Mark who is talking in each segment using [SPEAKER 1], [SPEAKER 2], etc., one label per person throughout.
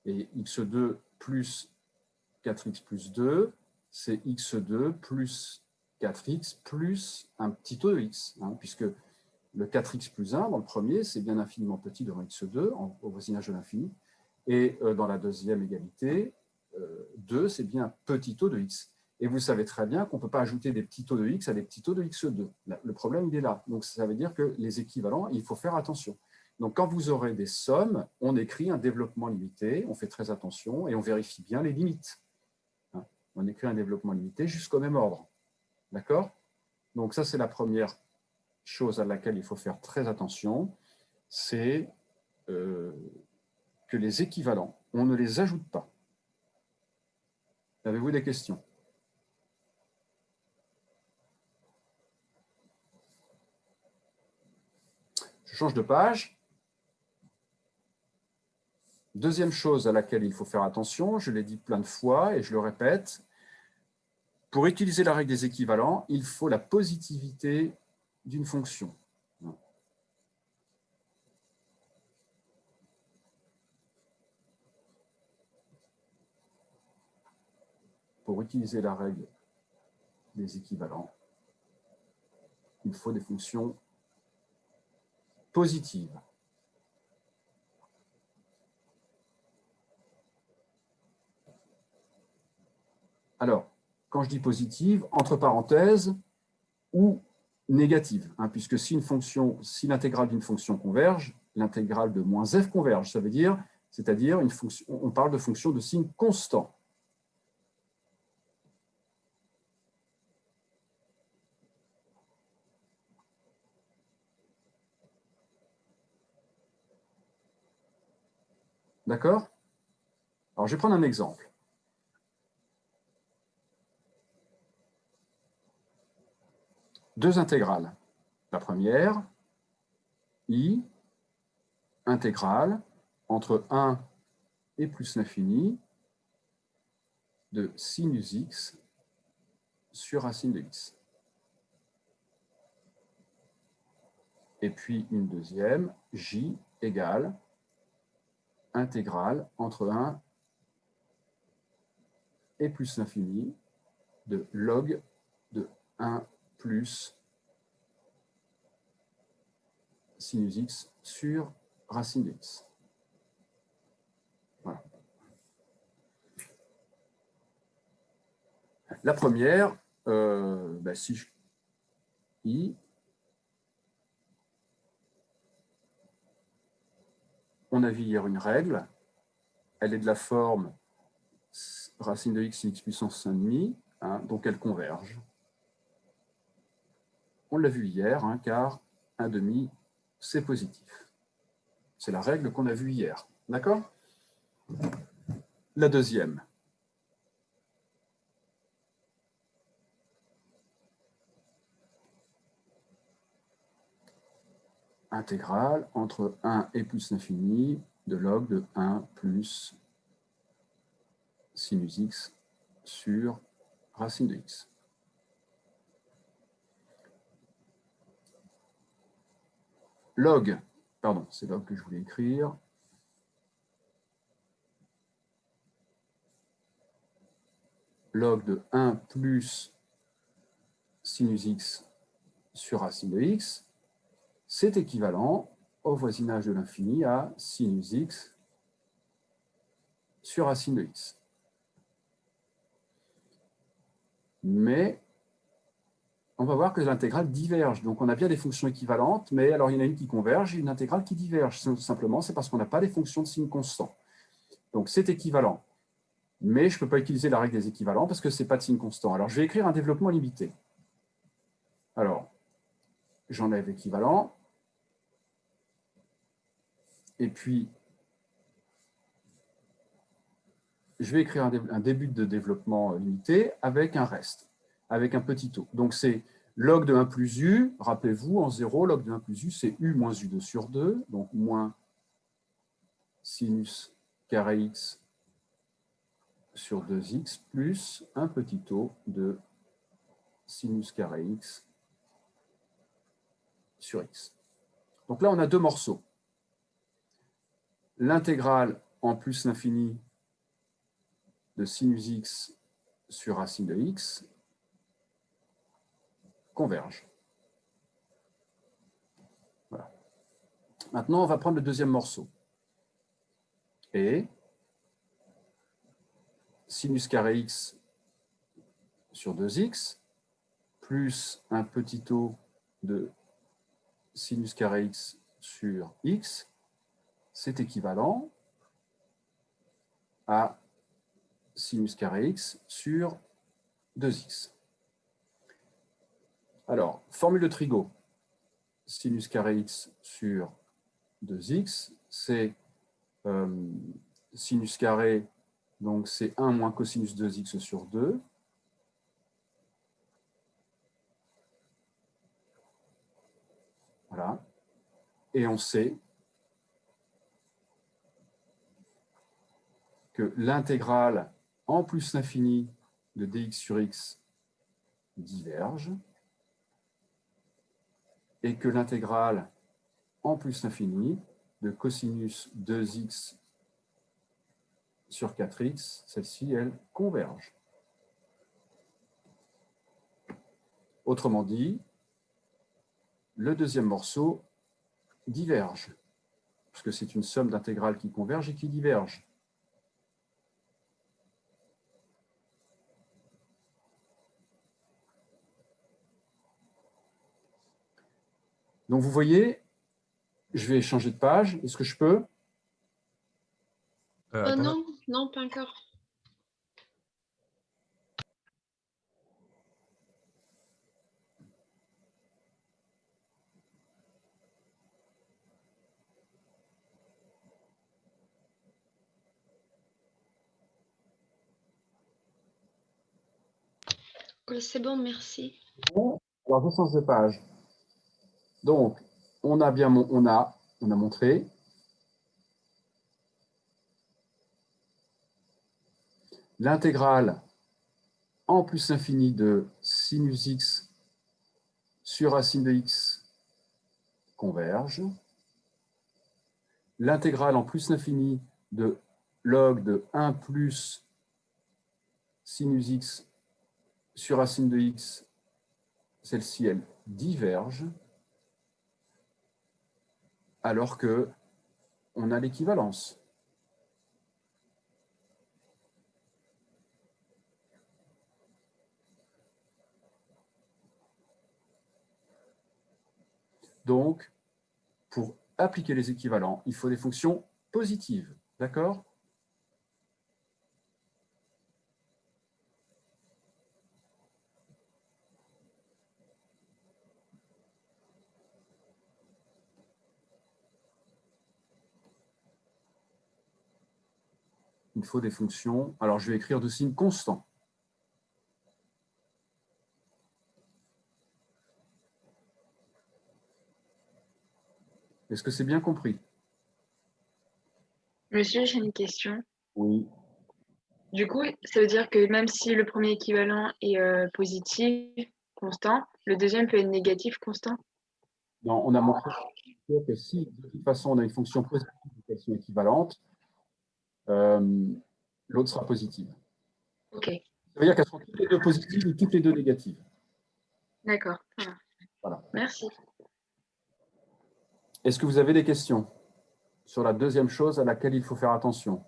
[SPEAKER 1] Et x2 plus 4x plus 2, c'est x2 plus 4x plus un petit taux de x, hein, puisque le 4x plus 1, dans le premier, c'est bien infiniment petit devant x2, au voisinage de l'infini. Et dans la deuxième égalité, 2, c'est bien un petit taux de x. Et vous savez très bien qu'on ne peut pas ajouter des petits taux de x à des petits taux de x2. Le problème, il est là. Donc, ça veut dire que les équivalents, il faut faire attention. Donc, quand vous aurez des sommes, on écrit un développement limité, on fait très attention et on vérifie bien les limites. On écrit un développement limité jusqu'au même ordre. D'accord? Donc, ça, c'est la première chose à laquelle il faut faire très attention, c'est que les équivalents, on ne les ajoute pas. Avez-vous des questions? Je change de page. Deuxième chose à laquelle il faut faire attention, je l'ai dit plein de fois et je le répète, pour utiliser la règle des équivalents, il faut la positivité d'une fonction. Pour utiliser la règle des équivalents, il faut des fonctions positives. Alors, quand je dis positive, entre parenthèses, ou négative, hein, puisque si l'intégrale d'une fonction converge, l'intégrale de moins f converge, ça veut dire, c'est-à-dire on parle de fonction de signe constant. D'accord? Alors, je vais prendre un exemple. Deux intégrales. La première, i, intégrale entre 1 et plus l'infini de sinus x sur racine de x. Et puis une deuxième, j égale intégrale entre 1 et plus l'infini de log de 1 plus sinus x sur racine de x. Voilà. La première, si je i, on a vu hier une règle, elle est de la forme racine de x puissance 1,5, hein, donc elle converge. On l'a vu hier, hein, car 1,5, c'est positif. C'est la règle qu'on a vue hier. D'accord? La deuxième. Intégrale entre 1 et plus l'infini de log de 1 plus sinus x sur racine de x. Log, pardon, c'est log que je voulais écrire. Log de 1 plus sinus x sur racine de x, c'est équivalent au voisinage de l'infini à sinus x sur racine de x. Mais on va voir que l'intégrale diverge. Donc, on a bien des fonctions équivalentes, mais alors il y en a une qui converge et une intégrale qui diverge. Tout simplement, c'est parce qu'on n'a pas des fonctions de signe constant. Donc, c'est équivalent. Mais je ne peux pas utiliser la règle des équivalents parce que ce n'est pas de signe constant. Alors, je vais écrire un développement limité. Alors, j'enlève équivalent. Et puis, je vais écrire un début de développement limité avec un reste, avec un petit taux. Donc, c'est log de 1 plus u, rappelez-vous, en 0, log de 1 plus u, c'est u moins u2 sur 2, donc moins sinus carré x sur 2x plus un petit taux de sinus carré x sur x. Donc là, on a deux morceaux. L'intégrale en plus l'infini de sinus x sur racine de x convergent. Voilà. Maintenant, on va prendre le deuxième morceau. Et sinus carré x sur 2x plus un petit o de sinus carré x sur x, c'est équivalent à sinus carré x sur 2x. Alors, formule de Trigo, sinus carré x sur 2x, c'est sinus carré, donc c'est 1 moins cosinus 2x sur 2. Voilà. Et on sait que l'intégrale en plus l'infini de dx sur x diverge et que l'intégrale en plus l'infini de cosinus 2x sur 4x, celle-ci, elle converge. Autrement dit, le deuxième morceau diverge, parce que c'est une somme d'intégrales qui convergent et qui divergent. Donc vous voyez, je vais changer de page. Est-ce que je peux?
[SPEAKER 2] Oh non, non, pas encore. C'est bon, merci.
[SPEAKER 1] Bon, alors je change de page. Donc, on a montré l'intégrale en plus l'infini de sinus x sur racine de x converge. L'intégrale en plus l'infini de log de 1 plus sinus x sur racine de x, celle-ci, elle diverge, alors que on a l'équivalence. Donc, pour appliquer les équivalents, il faut des fonctions positives. D'accord? Il faut des fonctions. Alors, je vais écrire de signes constants. Est-ce que c'est bien compris?
[SPEAKER 2] Monsieur, j'ai une question.
[SPEAKER 1] Oui.
[SPEAKER 2] Du coup, ça veut dire que même si le premier équivalent est positif, constant, le deuxième peut être négatif, constant?
[SPEAKER 1] Non, on a montré que si de toute façon on a une fonction positive et qu'elles sont équivalentes, l'autre sera positive.
[SPEAKER 2] Ok,
[SPEAKER 1] Ça veut dire qu'elles seront toutes les deux positives ou toutes les deux négatives.
[SPEAKER 2] d'accord. Voilà.
[SPEAKER 1] Voilà.
[SPEAKER 2] Merci.
[SPEAKER 1] Est-ce que vous avez des questions sur la deuxième chose à laquelle il faut faire attention?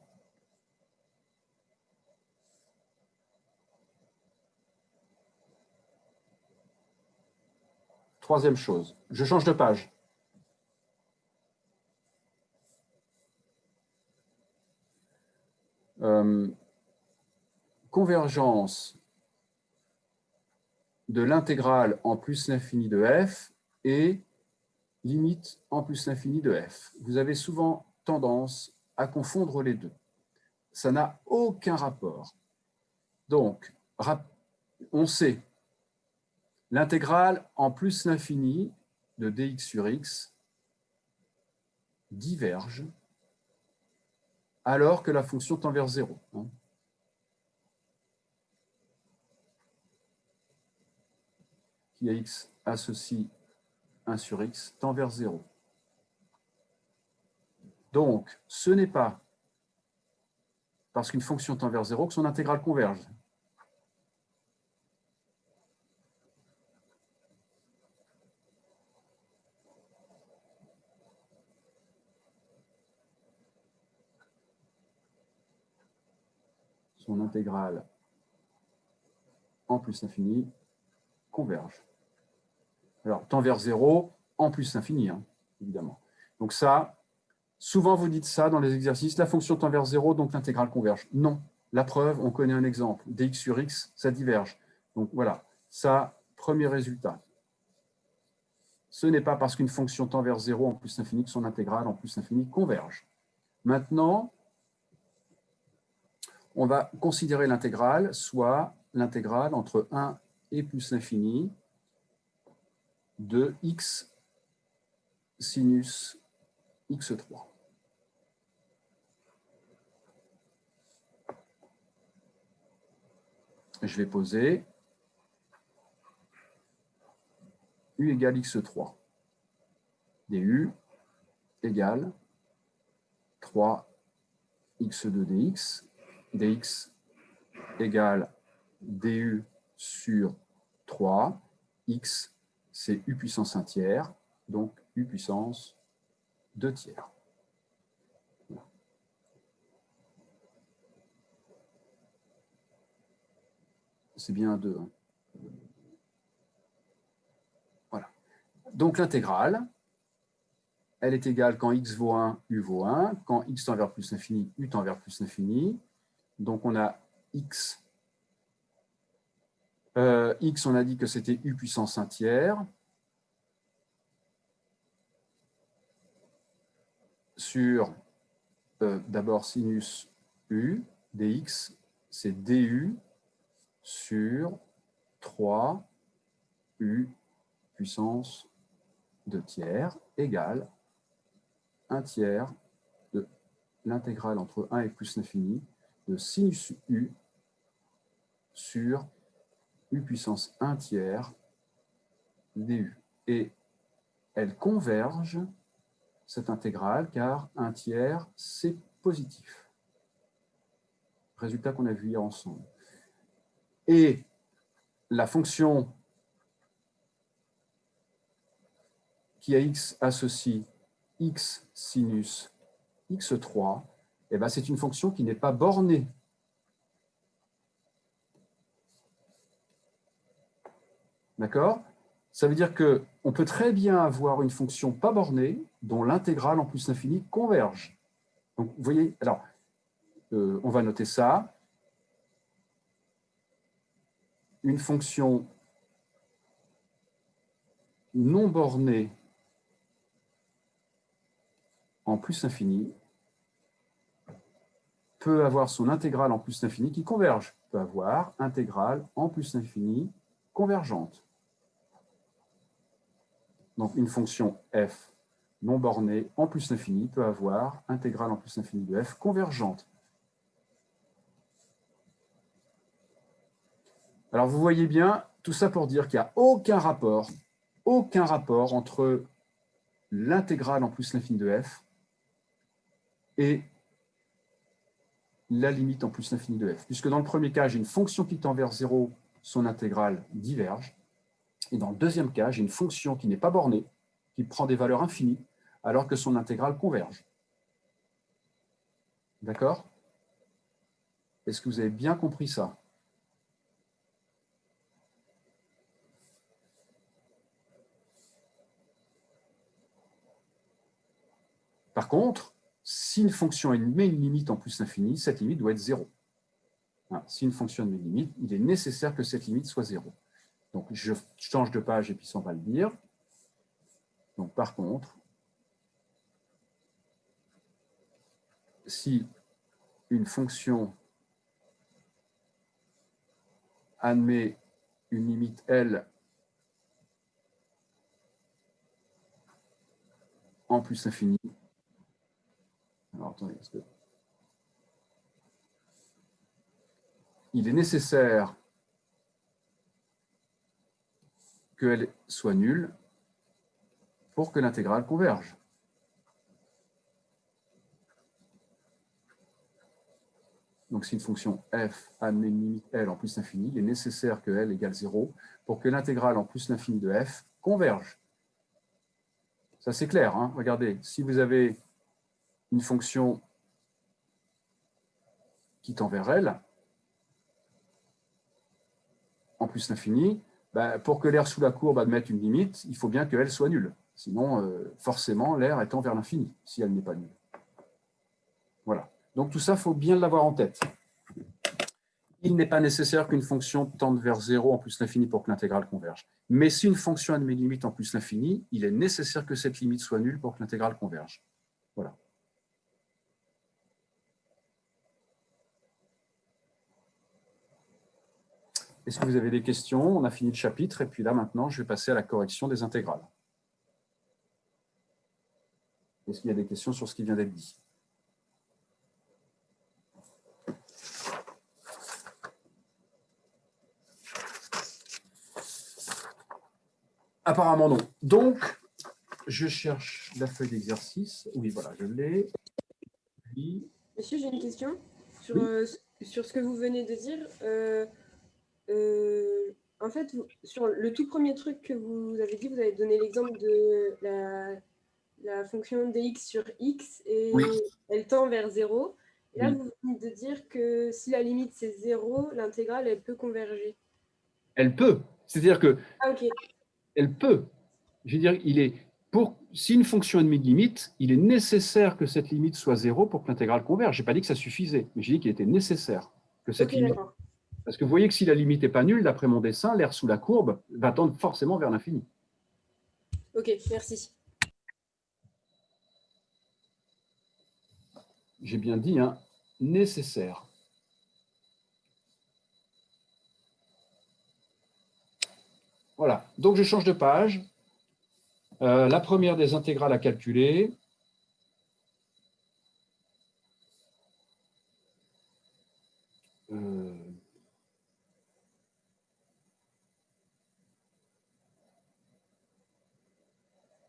[SPEAKER 1] Troisième chose, je change de page. Convergence de l'intégrale en plus l'infini de f et limite en plus l'infini de f. Vous avez souvent tendance à confondre les deux. Ça n'a aucun rapport. Donc, on sait l'intégrale en plus l'infini de dx sur x diverge alors que la fonction tend vers 0. Qui à x associe 1 sur x tend vers 0. Donc, ce n'est pas parce qu'une fonction tend vers 0 que son intégrale converge. Son intégrale en plus l'infini converge. Alors, tend vers 0 en plus l'infini, hein, évidemment. Donc ça, souvent vous dites ça dans les exercices, la fonction tend vers 0, donc l'intégrale converge. Non, la preuve, on connaît un exemple. Dx sur x, ça diverge. Donc voilà, ça, premier résultat. Ce n'est pas parce qu'une fonction tend vers 0 en plus l'infini que son intégrale en plus l'infini converge. Maintenant, on va considérer l'intégrale, soit l'intégrale entre 1 et plus l'infini de x sinus x3. Je vais poser u égale x3. du égale 3 x2 dx. dx égale du sur 3. X, c'est u puissance 1 tiers, donc u puissance 2 tiers. C'est bien 2. Hein. Voilà. Donc l'intégrale, elle est égale quand x vaut 1, u vaut 1. Quand x tend vers plus l'infini, u tend vers plus l'infini. Donc on a x. X, on a dit que c'était u puissance 1 tiers. Sur, d'abord, sinus u, dx, c'est du sur 3 u puissance 2 tiers égale 1 tiers de l'intégrale entre 1 et plus l'infini de sinus u sur u puissance 1 tiers du. Et elle converge, cette intégrale, car 1 tiers, c'est positif. Résultat qu'on a vu hier ensemble. Et la fonction qui à x associe x sinus x3, eh ben, c'est une fonction qui n'est pas bornée. D'accord? Ça veut dire qu'on peut très bien avoir une fonction pas bornée dont l'intégrale en plus l'infini converge. Donc, vous voyez, alors, on va noter ça. Une fonction non bornée en plus infini peut avoir son intégrale en plus l'infini qui converge. Peut avoir intégrale en plus l'infini convergente. Donc une fonction f non bornée en plus l'infini peut avoir intégrale en plus l'infini de f convergente. Alors vous voyez bien, tout ça pour dire qu'il n'y a aucun rapport entre l'intégrale en plus l'infini de f et la limite en plus l'infini de f. Puisque dans le premier cas, j'ai une fonction qui tend vers 0, son intégrale diverge. Et dans le deuxième cas, j'ai une fonction qui n'est pas bornée, qui prend des valeurs infinies, alors que son intégrale converge. D'accord? Est-ce que vous avez bien compris ça? Par contre, si une fonction met une limite en plus l'infini, cette limite doit être 0. Si une fonction met une limite, il est nécessaire que cette limite soit 0. Donc, je change de page et puis ça, on va le dire. Donc, par contre, si une fonction admet une limite L en plus infini, alors attendez, parce que il est nécessaire qu'elle soit nulle pour que l'intégrale converge. donc si une fonction f admet une limite L en plus l'infini, il est nécessaire que L égale 0 pour que l'intégrale en plus l'infini de f converge. Ça, c'est clair, hein. Regardez, si vous avez une fonction qui tend vers L, en plus l'infini, ben, pour que l'air sous la courbe admette une limite, il faut bien que L soit nulle. Sinon, forcément, l'air étend vers l'infini, si elle n'est pas nulle. Voilà. Donc tout ça, il faut bien l'avoir en tête. Il n'est pas nécessaire qu'une fonction tende vers 0 en plus l'infini pour que l'intégrale converge. Mais si une fonction admet une limite en plus l'infini, il est nécessaire que cette limite soit nulle pour que l'intégrale converge. Voilà. Est-ce que vous avez des questions? On a fini le chapitre, et puis là, maintenant, je vais passer à la correction des intégrales. Est-ce qu'il y a des questions sur ce qui vient d'être dit? Apparemment non. Donc, je cherche la feuille d'exercice. Oui, voilà, je l'ai. Puis...
[SPEAKER 3] Monsieur, j'ai une question sur,
[SPEAKER 1] Oui.
[SPEAKER 3] sur ce que vous venez de dire. En fait, sur le tout premier truc que vous avez dit, vous avez donné l'exemple de la fonction dx sur x et
[SPEAKER 1] Oui.
[SPEAKER 3] elle tend vers 0. Et là,
[SPEAKER 1] Oui.
[SPEAKER 3] vous venez de dire que si la limite c'est 0, l'intégrale, elle peut converger.
[SPEAKER 1] Elle peut. C'est-à-dire que
[SPEAKER 3] Ah, ok.
[SPEAKER 1] elle peut. Je veux dire, si une fonction admet une limite, il est nécessaire que cette limite soit 0 pour que l'intégrale converge. Je n'ai pas dit que ça suffisait, mais j'ai dit qu'il était nécessaire que cette
[SPEAKER 3] Ok,
[SPEAKER 1] limite.
[SPEAKER 3] d'accord.
[SPEAKER 1] Parce que vous voyez que si la limite n'est pas nulle, d'après mon dessin, l'air sous la courbe va tendre forcément vers l'infini.
[SPEAKER 3] Ok, merci.
[SPEAKER 1] J'ai bien dit, hein, nécessaire. Voilà, donc je change de page. La première des intégrales à calculer.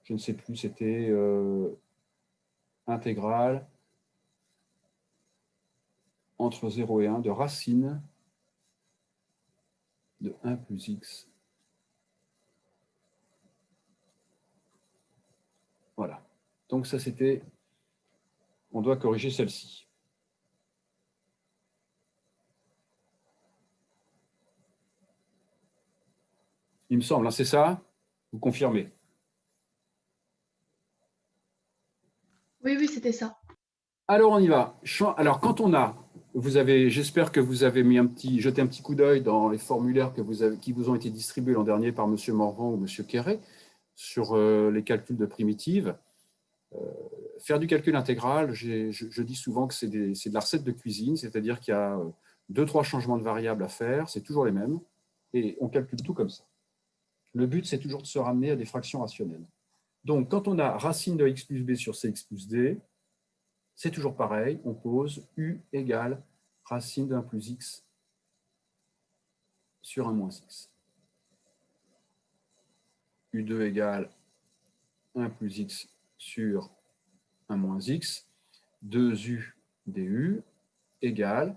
[SPEAKER 1] Je ne sais plus, c'était intégrale entre 0 et 1 de racine de 1 plus x. Voilà. Donc ça, c'était... On doit corriger celle-ci. Il me semble, hein, c'est ça? Vous confirmez?
[SPEAKER 2] Oui, oui, c'était ça.
[SPEAKER 1] Alors, on y va. Alors, quand on a... J'espère que vous avez jeté un petit coup d'œil dans les formulaires qui vous ont été distribués l'an dernier par M. Morvan ou M. Quéré sur les calculs de primitives. Faire du calcul intégral, je dis souvent que c'est de la recette de cuisine, c'est-à-dire qu'il y a 2-3 changements de variables à faire, c'est toujours les mêmes, et on calcule tout comme ça. Le but, c'est toujours de se ramener à des fractions rationnelles. Donc, quand on a racine de x plus b sur cx plus d, c'est toujours pareil, on pose u égale racine de 1 plus x sur 1 moins x. U2 égale 1 plus x sur 1 moins x, 2u du égale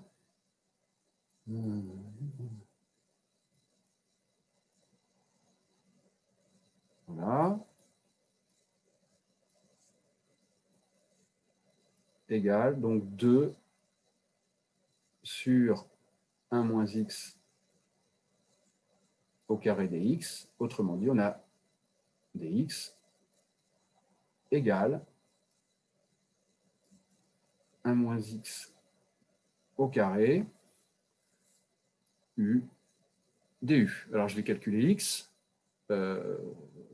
[SPEAKER 1] voilà, égale donc 2 sur 1 moins x au carré dx. Autrement dit, on a dx égale 1 moins x au carré u du. Alors, je vais calculer x.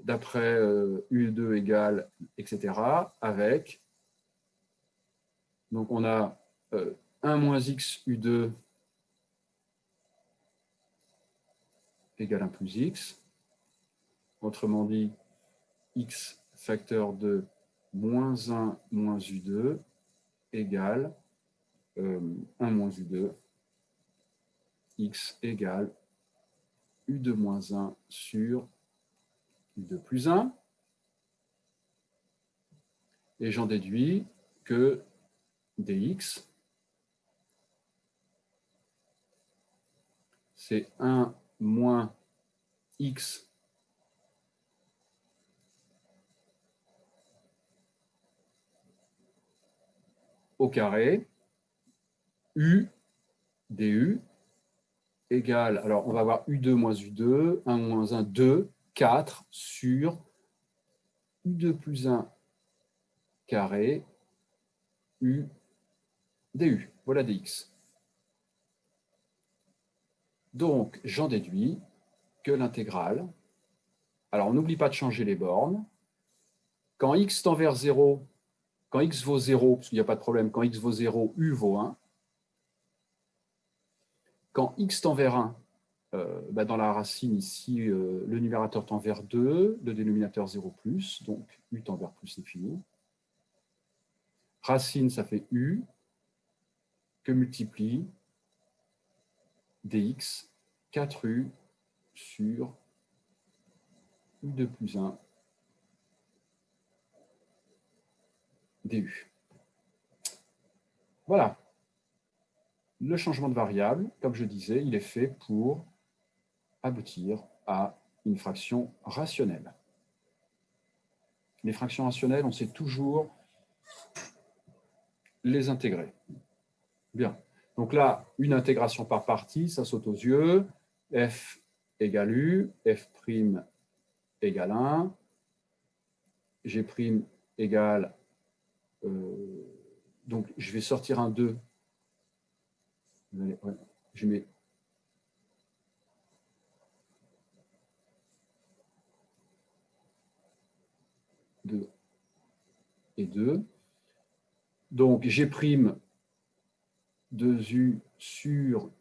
[SPEAKER 1] D'après U2 égale, etc., avec, donc on a 1 moins x U2 égale 1 plus x, autrement dit, x facteur de moins 1 moins U2 égale 1 moins U2, x égale U2 moins 1 sur U2 plus 1, et j'en déduis que dx c'est 1 moins x au carré, u du, égale, alors on va avoir u2 moins u2, 1 moins 1, 2, 4 sur u2 plus 1 carré, u du. Voilà dx. Donc, j'en déduis que l'intégrale, alors on n'oublie pas de changer les bornes, quand x tend vers 0, quand x vaut 0, parce qu'il n'y a pas de problème, quand x vaut 0, u vaut 1. Quand x tend vers 1, dans la racine ici, le numérateur tend vers 2, le dénominateur 0 plus, donc u tend vers plus infini. Racine, ça fait u, que multiplie dx, 4u sur u2 plus 1 du. Voilà. Le changement de variable, comme je disais, il est fait pour aboutir à une fraction rationnelle. Les fractions rationnelles, on sait toujours les intégrer. Bien. Donc là, une intégration par partie, ça saute aux yeux. F égale U, F' égale 1, G' égale... donc, je vais sortir un 2. Ouais, je mets... deux et 2. Donc, G' 2U sur...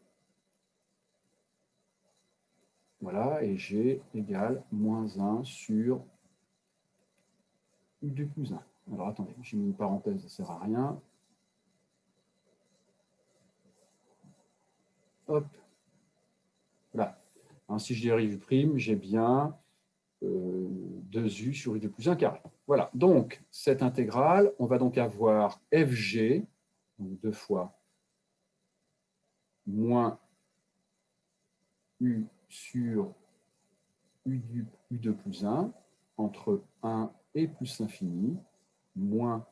[SPEAKER 1] Voilà, et G égale moins 1 sur U2 plus 1. Alors, attendez, j'ai mis une parenthèse, ça ne sert à rien. Hop. Voilà. Alors, si je dérive prime, j'ai bien 2U sur U2 plus 1 carré. Voilà. Donc, cette intégrale, on va donc avoir FG, donc 2 fois moins U sur U2 plus 1, entre 1 et plus l'infini, moins,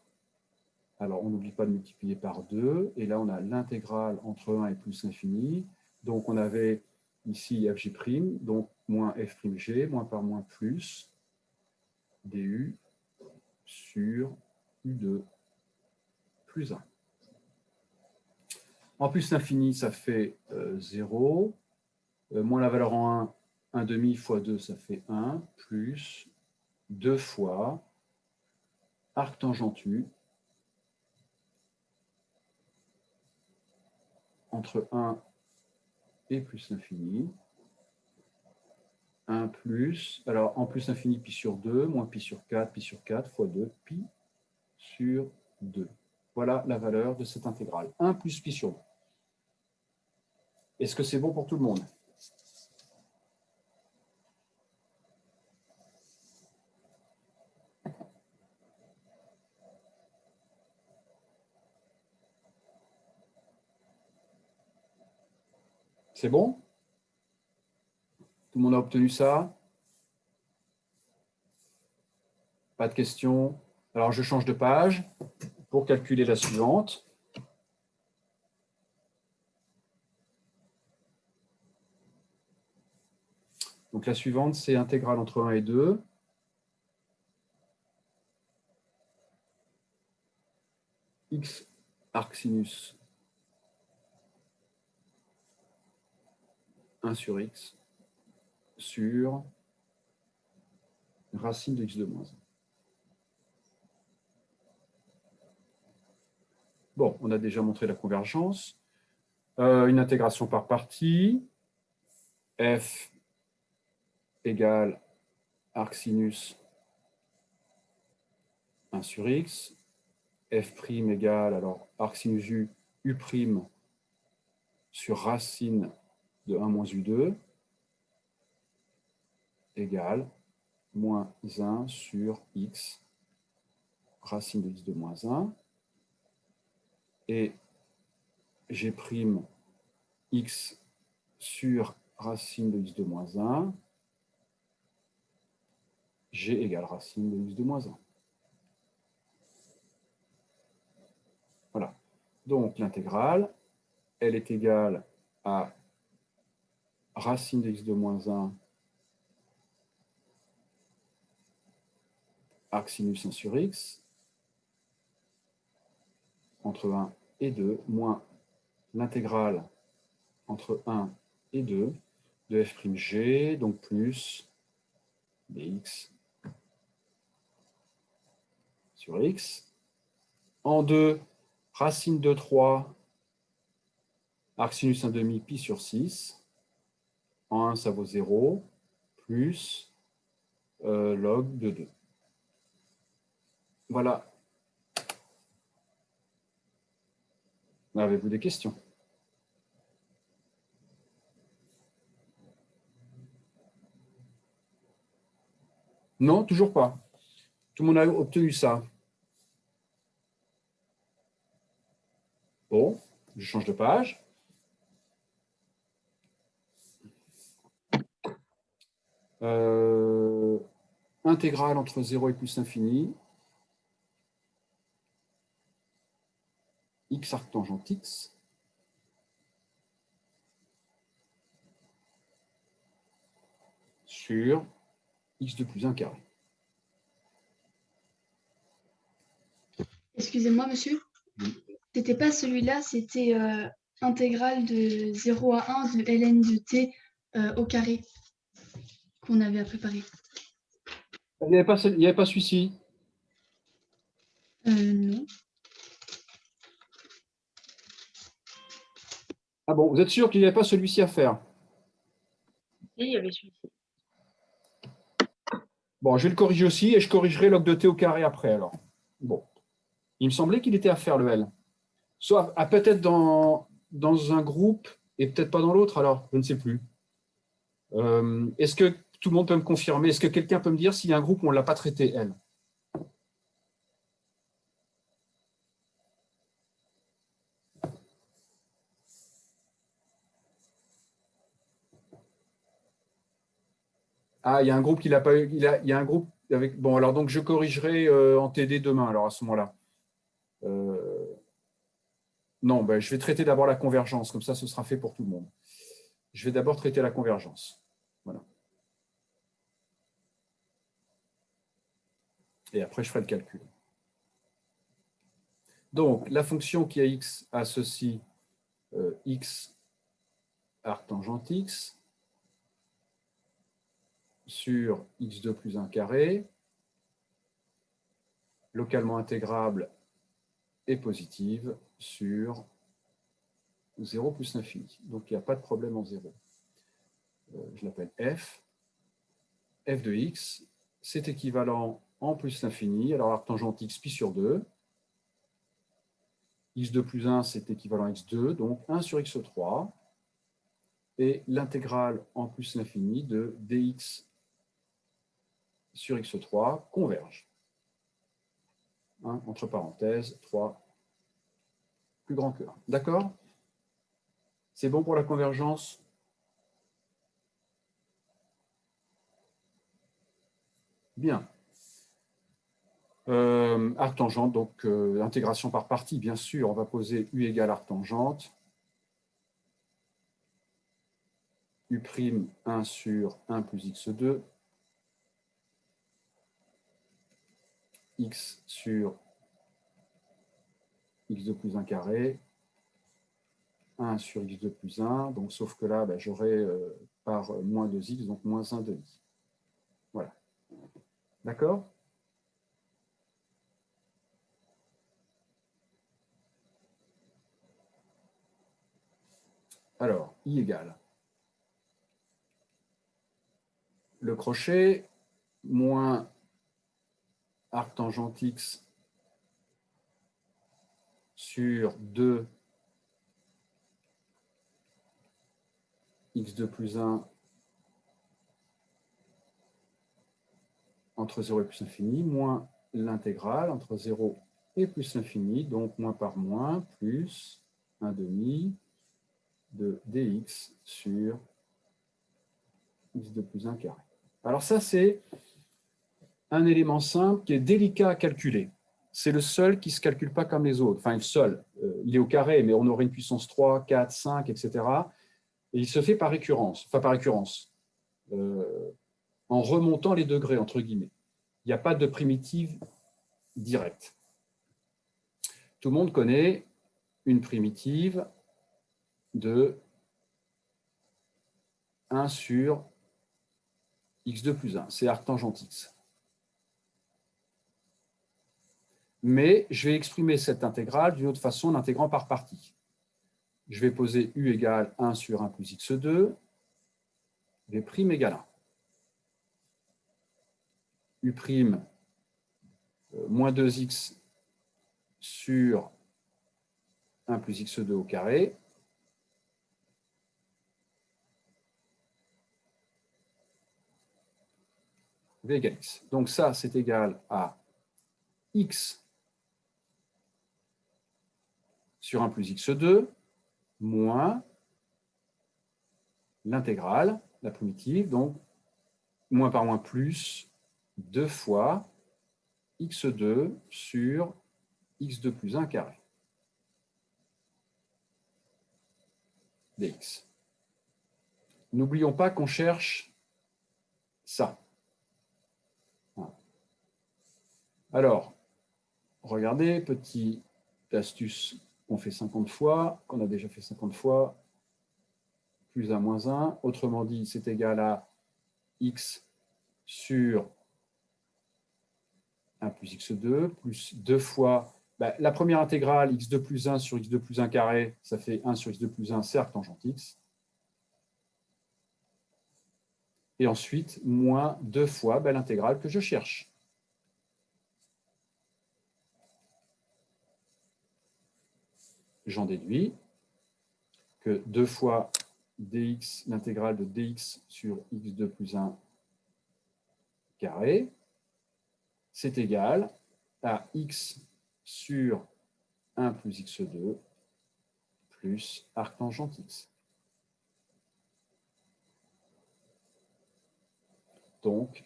[SPEAKER 1] alors on n'oublie pas de multiplier par 2, et là on a l'intégrale entre 1 et plus l'infini, donc on avait ici fg', donc moins f'g, moins par moins plus, du sur u2 plus 1. En plus l'infini, ça fait 0, moins la valeur en 1, 1 demi fois 2, ça fait 1, plus 2 fois arc tangent U entre 1 et plus l'infini, 1 plus, alors en plus l'infini, pi sur 2, moins pi sur 4 fois 2, pi sur 2. Voilà la valeur de cette intégrale, 1 plus pi sur 2. Est-ce que c'est bon pour tout le monde? C'est bon? Tout le monde a obtenu ça? Pas de questions? Alors je change de page pour calculer la suivante. Donc la suivante, c'est intégrale entre 1 et 2. X arc sinus 1 sur x sur racine de x de moins 1. Bon, on a déjà montré la convergence. Une intégration par partie. F égale arc sinus 1 sur x. F' égale, alors, arc sinus u, u' sur racine de 1 moins u2 égale moins 1 sur x, racine de x de moins 1. Et G' x sur racine de x2 moins 1, g égale racine de x2 moins 1. Voilà. Donc l'intégrale, elle est égale à racine de x2 moins 1 arc sinus 1 sur x entre 1 et 2 moins l'intégrale entre 1 et 2 de f'g, donc plus dx sur x. En 2, racine de 3, arc sinus 1 demi, pi sur 6. En 1, ça vaut 0, plus log de 2. Voilà. Avez-vous des questions? Non, toujours pas. Tout le monde a obtenu ça. Bon, je change de page. Intégrale entre 0 et plus l'infini. X arc tangente x. Sur x de plus 1 carré.
[SPEAKER 4] Excusez-moi, monsieur.
[SPEAKER 1] Oui.
[SPEAKER 4] C'était pas celui-là, c'était intégrale de 0 à 1 de ln de t au carré qu'on avait à préparer.
[SPEAKER 1] Il n'y avait pas celui-ci.
[SPEAKER 4] Non.
[SPEAKER 1] Ah bon, vous êtes sûr qu'il n'y avait pas celui-ci à faire?
[SPEAKER 2] Et il y avait celui-ci.
[SPEAKER 1] Bon, je vais le corriger aussi et je corrigerai log de t au carré après alors. Bon. Il me semblait qu'il était à faire le L. Soit peut-être dans un groupe et peut-être pas dans l'autre, alors je ne sais plus. Est-ce que tout le monde peut me confirmer? Est-ce que quelqu'un peut me dire s'il y a un groupe où on ne l'a pas traité, L? Ah, il y a un groupe qui l'a pas eu. Il y a un groupe avec. Bon, alors donc je corrigerai en TD demain, alors à ce moment-là. Non, ben, je vais traiter d'abord la convergence, comme ça ce sera fait pour tout le monde. Je vais d'abord traiter la convergence. Voilà. Et après, je ferai le calcul. Donc, la fonction qui a x a ceci, x arc tangente x sur x2 plus 1 carré, localement intégrable et positive sur 0 plus l'infini. Donc, il n'y a pas de problème en 0. Je l'appelle f. F de x, c'est équivalent en plus l'infini. Alors, arc tangente x pi sur 2. x2 plus 1, c'est équivalent à x2, donc 1 sur x3. Et l'intégrale en plus l'infini de dx sur x3 converge. Hein, entre parenthèses, 3 plus grand que 1. D'accord? C'est bon pour la convergence? Bien. Arc tangente, donc intégration par partie, bien sûr. On va poser u égale arc tangente. U' 1 sur 1 plus x2. X sur x2 plus 1 carré. 1 sur x2 plus 1. Donc, sauf que là, ben, j'aurai par moins 2x, donc moins 1 de i. Voilà. D'accord? Alors, i égale le crochet moins arc tangente x sur 2 x2 plus 1 entre 0 et plus l'infini, moins l'intégrale entre 0 et plus l'infini, donc moins par moins, plus 1 demi, de dx sur x2 plus 1 carré. Alors ça, c'est un élément simple qui est délicat à calculer. C'est le seul qui ne se calcule pas comme les autres. Enfin, le seul, il est au carré, mais on aurait une puissance 3, 4, 5, etc. Et il se fait par récurrence, en remontant les degrés, entre guillemets. Il n'y a pas de primitive directe. Tout le monde connaît une primitive de 1 sur x2 plus 1. C'est arctangente x. Mais je vais exprimer cette intégrale d'une autre façon en intégrant par partie. Je vais poser u égale 1 sur 1 plus x2, v' égale 1. U' moins 2x sur 1 plus x2 au carré, v égale x. Donc ça, c'est égal à x sur 1 plus x2 moins l'intégrale, la primitive, donc moins par moins plus 2 fois x2 sur x2 plus 1 carré dx. N'oublions pas qu'on cherche ça. Voilà. Alors, regardez, petite astuce qu'on fait 50 fois, qu'on a déjà fait 50 fois, plus 1 moins 1. Autrement dit, c'est égal à x sur 1 plus x2, plus 2 fois la première intégrale, x2 plus 1 sur x2 plus 1 carré, ça fait 1 sur x2 plus 1, c'est arctangente x. Et ensuite, moins 2 fois l'intégrale que je cherche. J'en déduis que 2 fois dx, l'intégrale de dx sur x2 plus 1 carré, c'est égal à x sur 1 plus x2 plus arctangente x. Donc,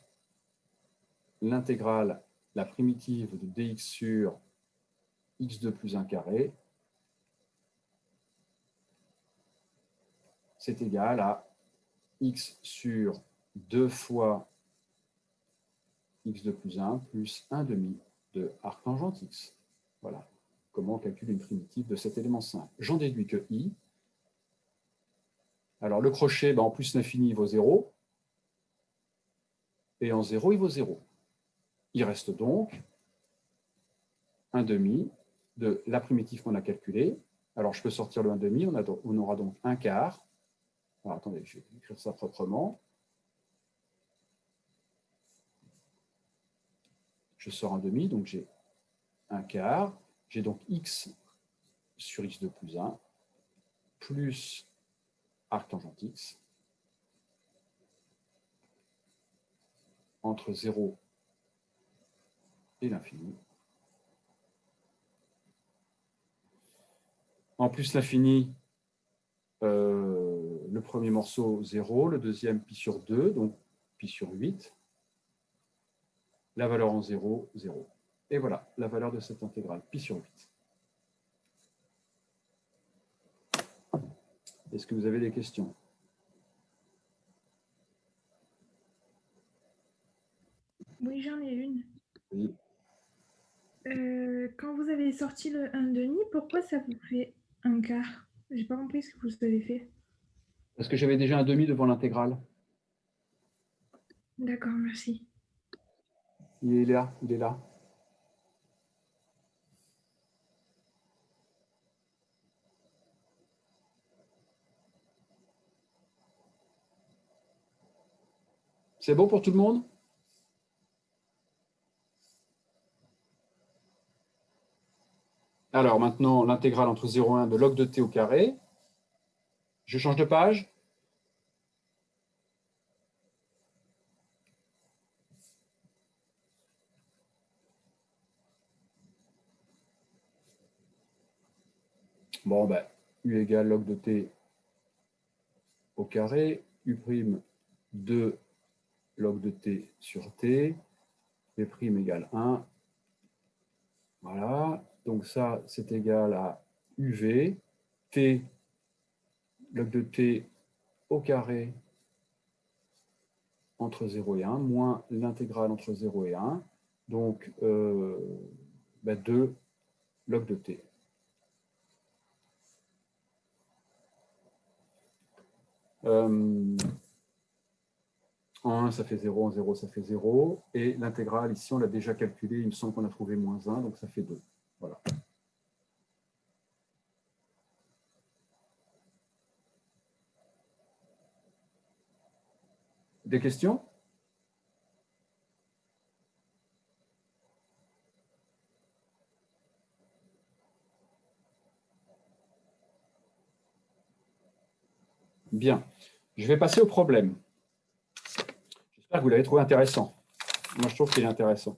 [SPEAKER 1] l'intégrale, la primitive de dx sur x2 plus 1 carré, c'est égal à x sur 2 fois x2 plus 1 plus 1 demi de arctangente x. Voilà comment on calcule une primitive de cet élément simple. J'en déduis que i. Alors le crochet, en plus l'infini, il vaut 0. Et en 0, il vaut 0. Il reste donc 1 demi de la primitive qu'on a calculée. Alors je peux sortir le 1 demi, on aura donc 1 quart. Alors attendez, je vais écrire ça proprement. Je sors 1 demi, donc j'ai 1 quart. J'ai donc x sur x2 plus 1 plus arctangente x entre 0 et l'infini. En plus l'infini, le premier morceau 0, le deuxième pi sur 2, donc pi sur 8. La valeur en 0, 0. Et voilà la valeur de cette intégrale, pi sur 8. Est-ce que vous avez des questions?
[SPEAKER 5] Oui, j'en ai une.
[SPEAKER 1] Oui.
[SPEAKER 5] Quand vous avez sorti le 1,5, pourquoi ça vous fait un quart? J'ai pas compris ce que vous avez fait.
[SPEAKER 1] Parce que j'avais déjà un demi devant l'intégrale.
[SPEAKER 5] D'accord, merci.
[SPEAKER 1] Il est là, il est là. C'est bon pour tout le monde? Alors maintenant, l'intégrale entre 0 et 1 de log de t au carré. Je change de page. Bon, u égale log de t au carré, U' 2 log de t sur t, P' égale 1. Voilà, donc ça, c'est égal à UV, t, log de t au carré entre 0 et 1, moins l'intégrale entre 0 et 1, donc 2 log de t. En 1, ça fait 0, en 0, ça fait 0. Et l'intégrale, ici, on l'a déjà calculé. Il me semble qu'on a trouvé moins 1, donc ça fait 2. Voilà. Des questions? Bien. Je vais passer au problème. J'espère que vous l'avez trouvé intéressant. Moi, je trouve qu'il est intéressant.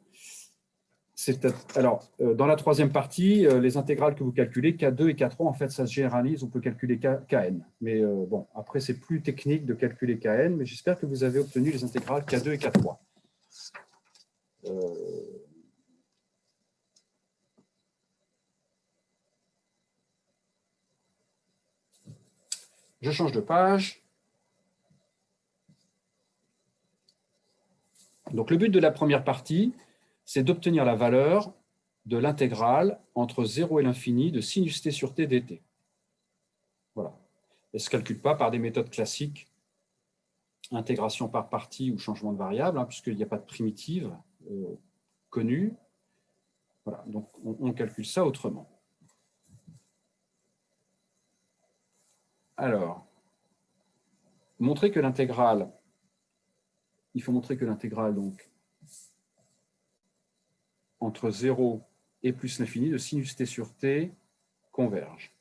[SPEAKER 1] Alors, dans la troisième partie, les intégrales que vous calculez, K2 et K3, en fait, ça se généralise, on peut calculer Kn. Mais bon, après, c'est plus technique de calculer Kn, mais j'espère que vous avez obtenu les intégrales K2 et K3. Je change de page. Donc, le but de la première partie, c'est d'obtenir la valeur de l'intégrale entre 0 et l'infini de sinus t sur t dt. Voilà. Elle ne se calcule pas par des méthodes classiques, intégration par partie ou changement de variable, puisqu'il n'y a pas de primitive connue. Voilà. Donc, on calcule ça autrement. Alors, montrer que l'intégrale, il faut montrer que l'intégrale, donc, entre 0 et plus l'infini de sinus t sur t converge.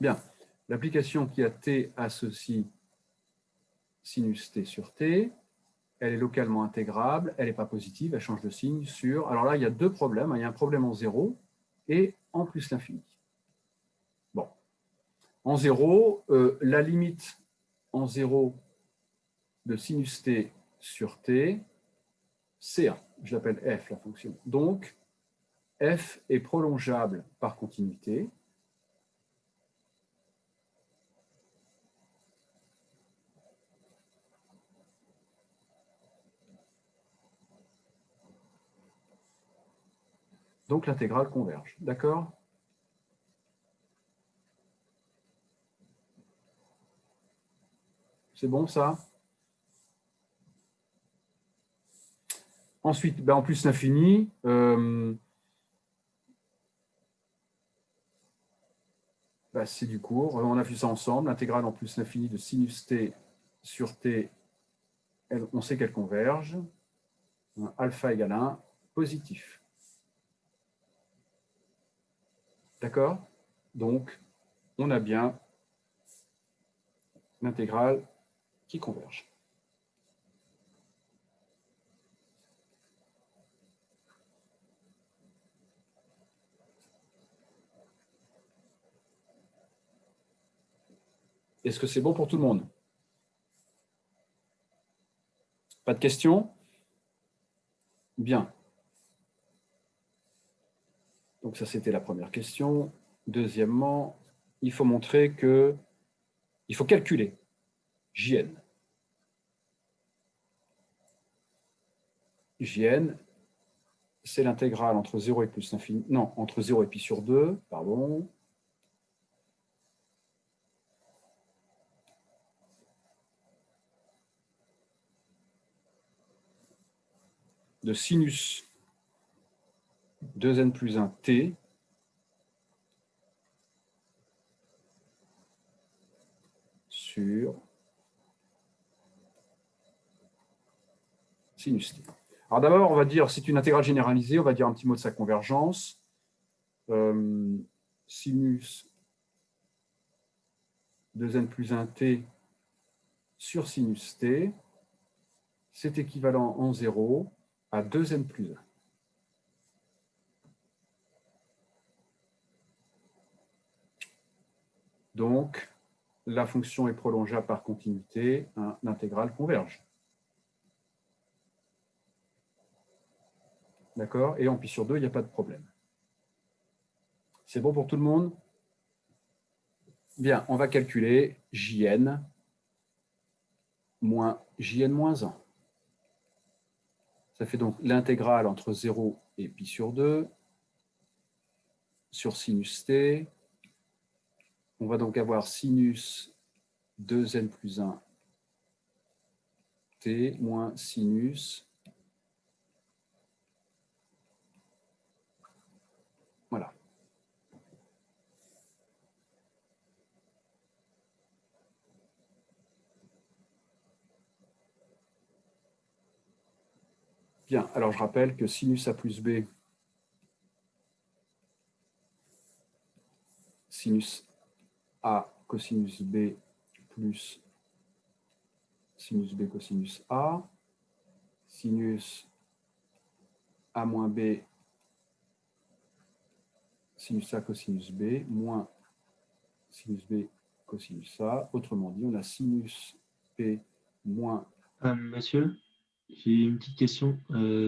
[SPEAKER 1] Bien, l'application qui a t associe sinus t sur t, elle est localement intégrable, elle n'est pas positive, elle change de signe sur... Alors là, il y a deux problèmes. Il y a un problème en 0 et en plus l'infini. Bon. En 0, la limite en 0 de sinus t sur t, c'est 1. Je l'appelle f, la fonction. Donc, f est prolongeable par continuité. Donc, l'intégrale converge. D'accord? C'est bon, ça? Ensuite, en plus l'infini, c'est du cours. On a vu ça ensemble. L'intégrale en plus l'infini de sinus t sur t, on sait qu'elle converge. Alpha égale 1, positif. D'accord? Donc, on a bien l'intégrale qui converge. Est-ce que c'est bon pour tout le monde? Pas de questions? Bien. Donc ça, c'était la première question. Deuxièmement, il faut montrer que il faut calculer Jn. Jn, c'est l'intégrale entre 0 et plus l'infini. Non, entre 0 et pi sur 2, pardon. De sinus 2n plus 1 t sur sinus t. Alors d'abord, on va dire, c'est une intégrale généralisée, on va dire un petit mot de sa convergence. Sinus 2n plus 1 t sur sinus t, c'est équivalent en 0 à 2n plus 1. Donc, la fonction est prolongeable par continuité, l'intégrale converge. D'accord? Et en pi sur 2, il n'y a pas de problème. C'est bon pour tout le monde? Bien, on va calculer Jn moins Jn moins 1. Ça fait donc l'intégrale entre 0 et pi sur 2 sur sinus t. On va donc avoir sinus 2n plus 1 t moins sinus. Voilà. Bien, alors je rappelle que sinus a plus b, sinus a cosinus b plus sinus b cosinus a, sinus a moins b, sinus a cosinus b, moins sinus b cosinus a. Autrement dit, on a sinus p moins...
[SPEAKER 6] Monsieur, j'ai une petite question.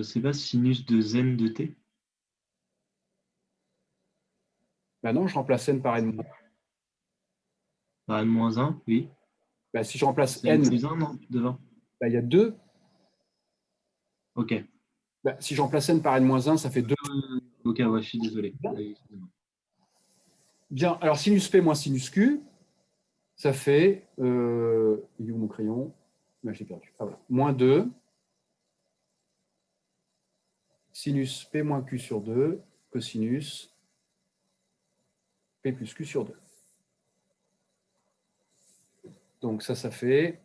[SPEAKER 6] C'est pas sinus de zen de t?
[SPEAKER 1] Ben non, je remplace n par n.
[SPEAKER 6] Bah, n-1, oui.
[SPEAKER 1] Ben, si je remplace
[SPEAKER 6] C'est n
[SPEAKER 1] n,
[SPEAKER 6] plus 1, non, devant.
[SPEAKER 1] ben, il y a 2.
[SPEAKER 6] Ok.
[SPEAKER 1] Ben, si je remplace n par n-1, ça fait 2.
[SPEAKER 6] Ok, ouais, je suis désolé.
[SPEAKER 1] Bien, alors sinus p moins sinus q, ça fait... il est où mon crayon? Ben, je l'ai perdu. Ah, voilà. Moins 2. Sinus p moins q sur 2, cosinus p plus q sur 2. Donc ça fait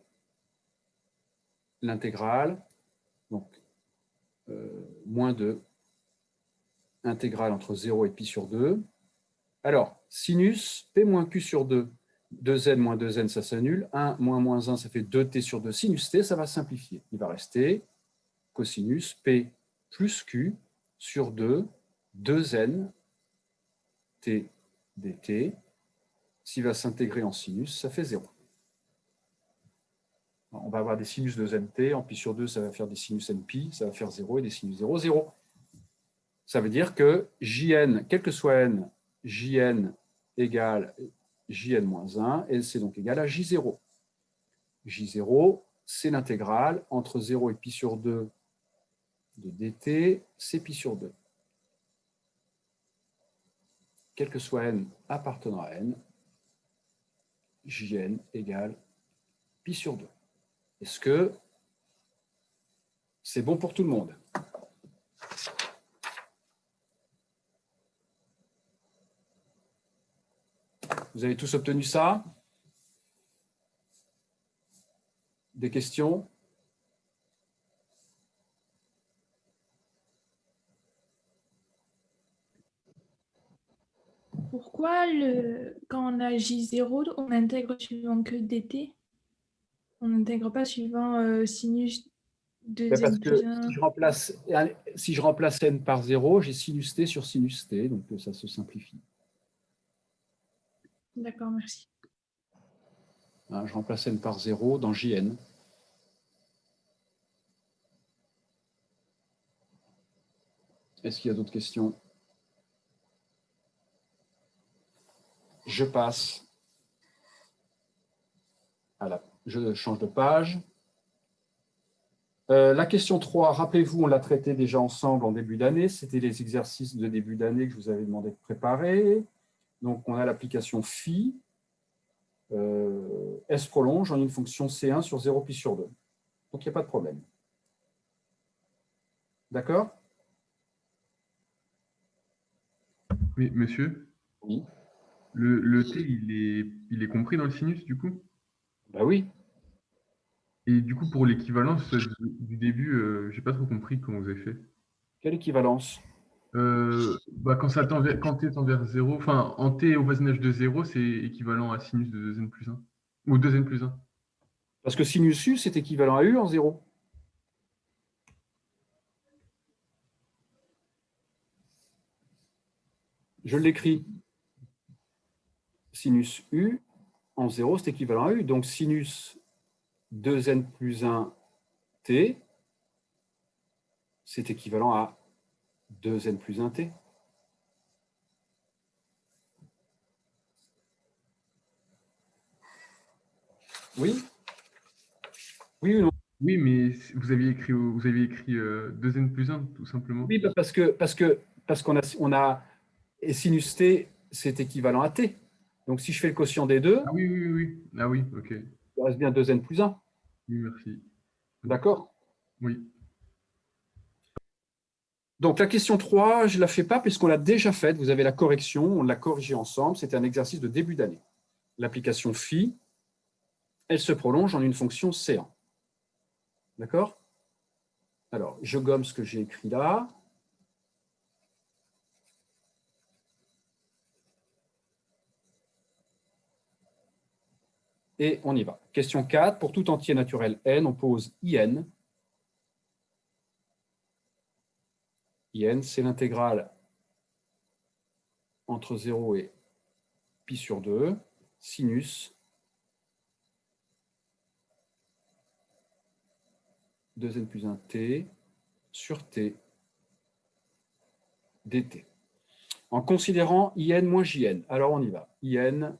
[SPEAKER 1] l'intégrale, donc moins 2, intégrale entre 0 et pi sur 2. Alors, sinus p moins q sur 2, 2n moins 2n, ça s'annule. 1 moins 1, ça fait 2t sur 2. Sinus t, ça va simplifier. Il va rester cosinus p plus q sur 2, 2n t dt. S'il va s'intégrer en sinus, ça fait 0. On va avoir des sinus de nt, en pi sur 2, ça va faire des sinus npi, ça va faire 0 et des sinus 0, 0. Ça veut dire que jn, quel que soit n, jn égale jn moins 1, et c'est donc égal à j0. J0, c'est l'intégrale entre 0 et pi sur 2 de dt, c'est pi sur 2. Quel que soit n appartenant à n, jn égale pi sur 2. Est-ce que c'est bon pour tout le monde? Vous avez tous obtenu ça? Des questions?
[SPEAKER 5] Pourquoi quand on a J0, on intègre suivant que dt? On n'intègre pas suivant sinus
[SPEAKER 1] Ben
[SPEAKER 5] 2n
[SPEAKER 1] parce
[SPEAKER 5] plus
[SPEAKER 1] que
[SPEAKER 5] 1.
[SPEAKER 1] si je remplace n par 0, j'ai sinus t sur sinus t, donc ça se simplifie.
[SPEAKER 5] D'accord, merci.
[SPEAKER 1] Hein, je remplace n par 0 dans jn. Est-ce qu'il y a d'autres questions? Je passe à je change de page. La question 3, rappelez-vous, on l'a traité déjà ensemble en début d'année. C'était les exercices de début d'année que je vous avais demandé de préparer. Donc, on a l'application phi. S prolonge en une fonction C1 sur 0 pi sur 2. Donc, il n'y a pas de problème. D'accord?
[SPEAKER 7] Oui, monsieur,
[SPEAKER 1] Oui.
[SPEAKER 7] le T, il est compris dans le sinus, du coup?
[SPEAKER 1] Ben oui.
[SPEAKER 7] Et du coup, pour l'équivalence du début, j'ai pas trop compris comment vous avez fait.
[SPEAKER 1] Quelle équivalence?
[SPEAKER 7] Bah, quand t tend vers 0, enfin, en t au voisinage de 0, c'est équivalent à sinus de 2n plus 1. Ou 2n plus 1.
[SPEAKER 1] Parce que sinus U, c'est équivalent à U en 0. Je l'écris. Sinus U en 0, c'est équivalent à U. Donc, sinus 2n plus 1t, c'est équivalent à 2n plus 1t. Oui? Oui ou non?
[SPEAKER 7] Oui, mais vous aviez écrit 2n plus 1, tout simplement.
[SPEAKER 1] Oui, parce qu'on a et sinus t, c'est équivalent à t. Donc, si je fais le quotient des deux,
[SPEAKER 7] Ah oui, oui, oui, oui. Ah oui, ok.
[SPEAKER 1] il reste bien 2n plus 1.
[SPEAKER 7] Oui, merci.
[SPEAKER 1] D'accord?
[SPEAKER 7] Oui.
[SPEAKER 1] Donc, la question 3, je ne la fais pas puisqu'on l'a déjà faite. Vous avez la correction, on l'a corrigée ensemble. C'était un exercice de début d'année. L'application phi, elle se prolonge en une fonction C1. D'accord? Alors, je gomme ce que j'ai écrit là. Et on y va. Question 4. Pour tout entier naturel n, on pose IN. IN, c'est l'intégrale entre 0 et pi sur 2, sinus 2n plus 1t sur t dt. En considérant IN moins JN. Alors on y va. IN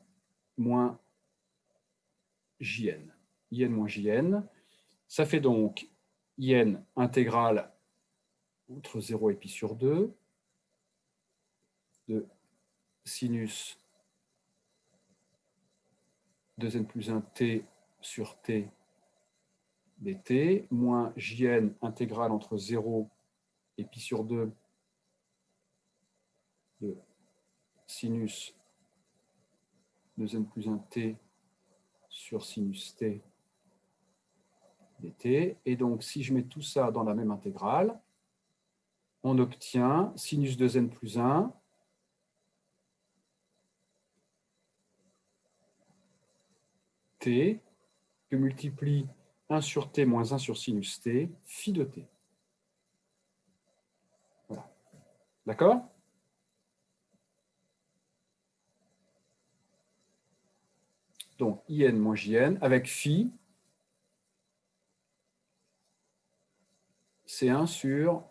[SPEAKER 1] moins JN. IN moins JN. Ça fait donc IN intégrale entre 0 et pi sur 2 de sinus 2n plus 1t sur t dt, moins jn intégrale entre 0 et pi sur 2 de sinus 2n plus 1t sur sinus t dt. Et donc, si je mets tout ça dans la même intégrale, on obtient sinus 2n plus 1 t que multiplie 1 sur t moins 1 sur sinus t, phi de t. Voilà. D'accord? Donc, IN moins JN avec phi, c'est 1 sur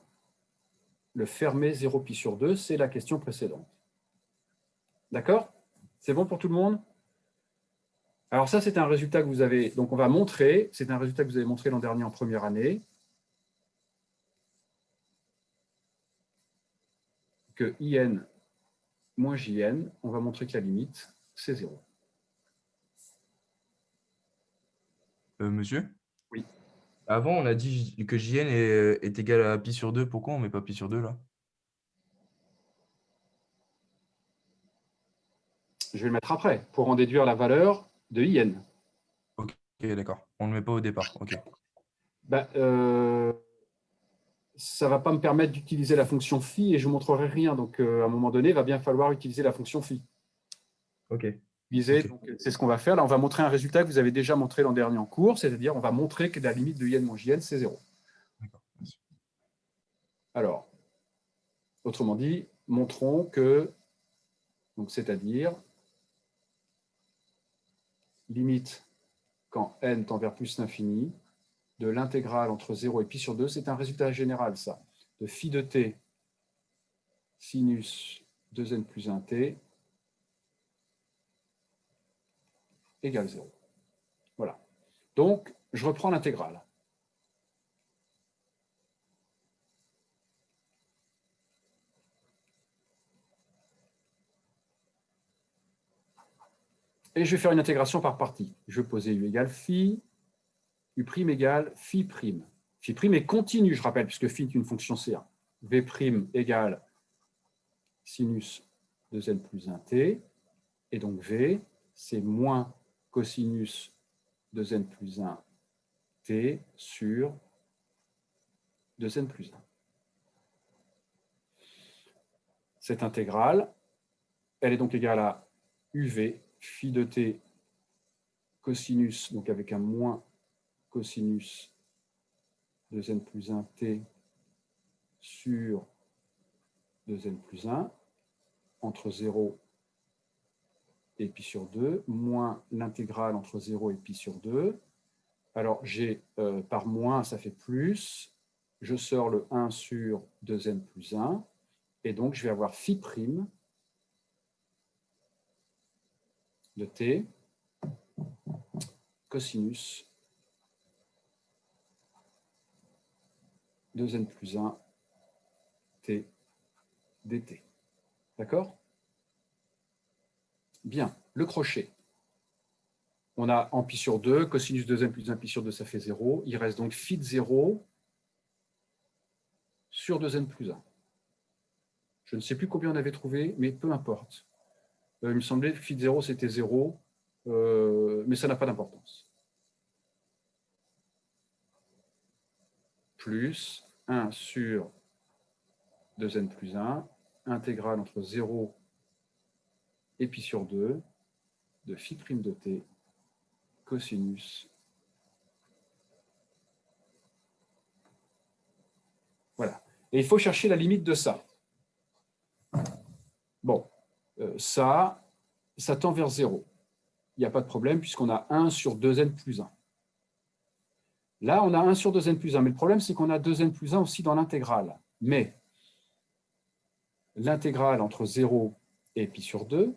[SPEAKER 1] le fermé 0 pi sur 2, c'est la question précédente. D'accord? C'est bon pour tout le monde? Alors ça, c'est un résultat que vous avez, donc on va montrer, c'est un résultat que vous avez montré l'an dernier en première année, que IN moins JN, on va montrer que la limite, c'est 0.
[SPEAKER 8] Monsieur?
[SPEAKER 1] Oui.
[SPEAKER 8] Avant, on a dit que JN est égal à pi sur 2. Pourquoi on ne met pas pi sur 2 là?
[SPEAKER 1] Je vais le mettre après, pour en déduire la valeur de IN.
[SPEAKER 8] Ok, d'accord. On ne le met pas au départ. Ok.
[SPEAKER 1] Ben, ça ne va pas me permettre d'utiliser la fonction phi et je ne montrerai rien. Donc, à un moment donné, il va bien falloir utiliser la fonction phi.
[SPEAKER 8] Ok.
[SPEAKER 1] C'est ce qu'on va faire. Là, on va montrer un résultat que vous avez déjà montré l'an dernier en cours, c'est-à-dire on va montrer que la limite de IN moins JN, c'est 0.
[SPEAKER 8] D'accord. Merci.
[SPEAKER 1] Alors, autrement dit, montrons que, c'est-à-dire, limite quand n tend vers plus l'infini, de l'intégrale entre 0 et pi sur 2, c'est un résultat général, ça, de phi de t sinus 2n plus 1t égale 0. Voilà. Donc, je reprends l'intégrale. Et je vais faire une intégration par partie. Je vais poser u égale phi, u' égale phi prime. Phi prime est continu, je rappelle, puisque phi est une fonction C1. V prime égale sinus 2n plus 1t. Et donc V, c'est moins cosinus 2n plus 1t sur 2n plus 1. Cette intégrale, elle est donc égale à uv, phi de t cosinus, donc avec un moins cosinus 2n plus 1t sur 2n plus 1, entre 0 et pi sur 2, moins l'intégrale entre 0 et pi sur 2. Alors, j'ai par moins, ça fait plus. Je sors le 1 sur 2n plus 1. Et donc, je vais avoir phi prime de t cosinus 2n plus 1 t dt. D'accord? Bien, le crochet. On a en pi sur 2, cosinus 2n plus 1 pi sur 2, ça fait 0. Il reste donc phi de 0 sur 2n plus 1. Je ne sais plus combien on avait trouvé, mais peu importe. Il me semblait que phi de 0, c'était 0, mais ça n'a pas d'importance. Plus 1 sur 2n plus 1, intégrale entre 0 et pi sur 2 de phi prime de t cosinus. Voilà. Et il faut chercher la limite de ça. Bon, ça tend vers 0. Il n'y a pas de problème puisqu'on a 1 sur 2n plus 1. Là, on a 1 sur 2n plus 1. Mais le problème, c'est qu'on a 2n plus 1 aussi dans l'intégrale. Mais l'intégrale entre 0 et pi sur 2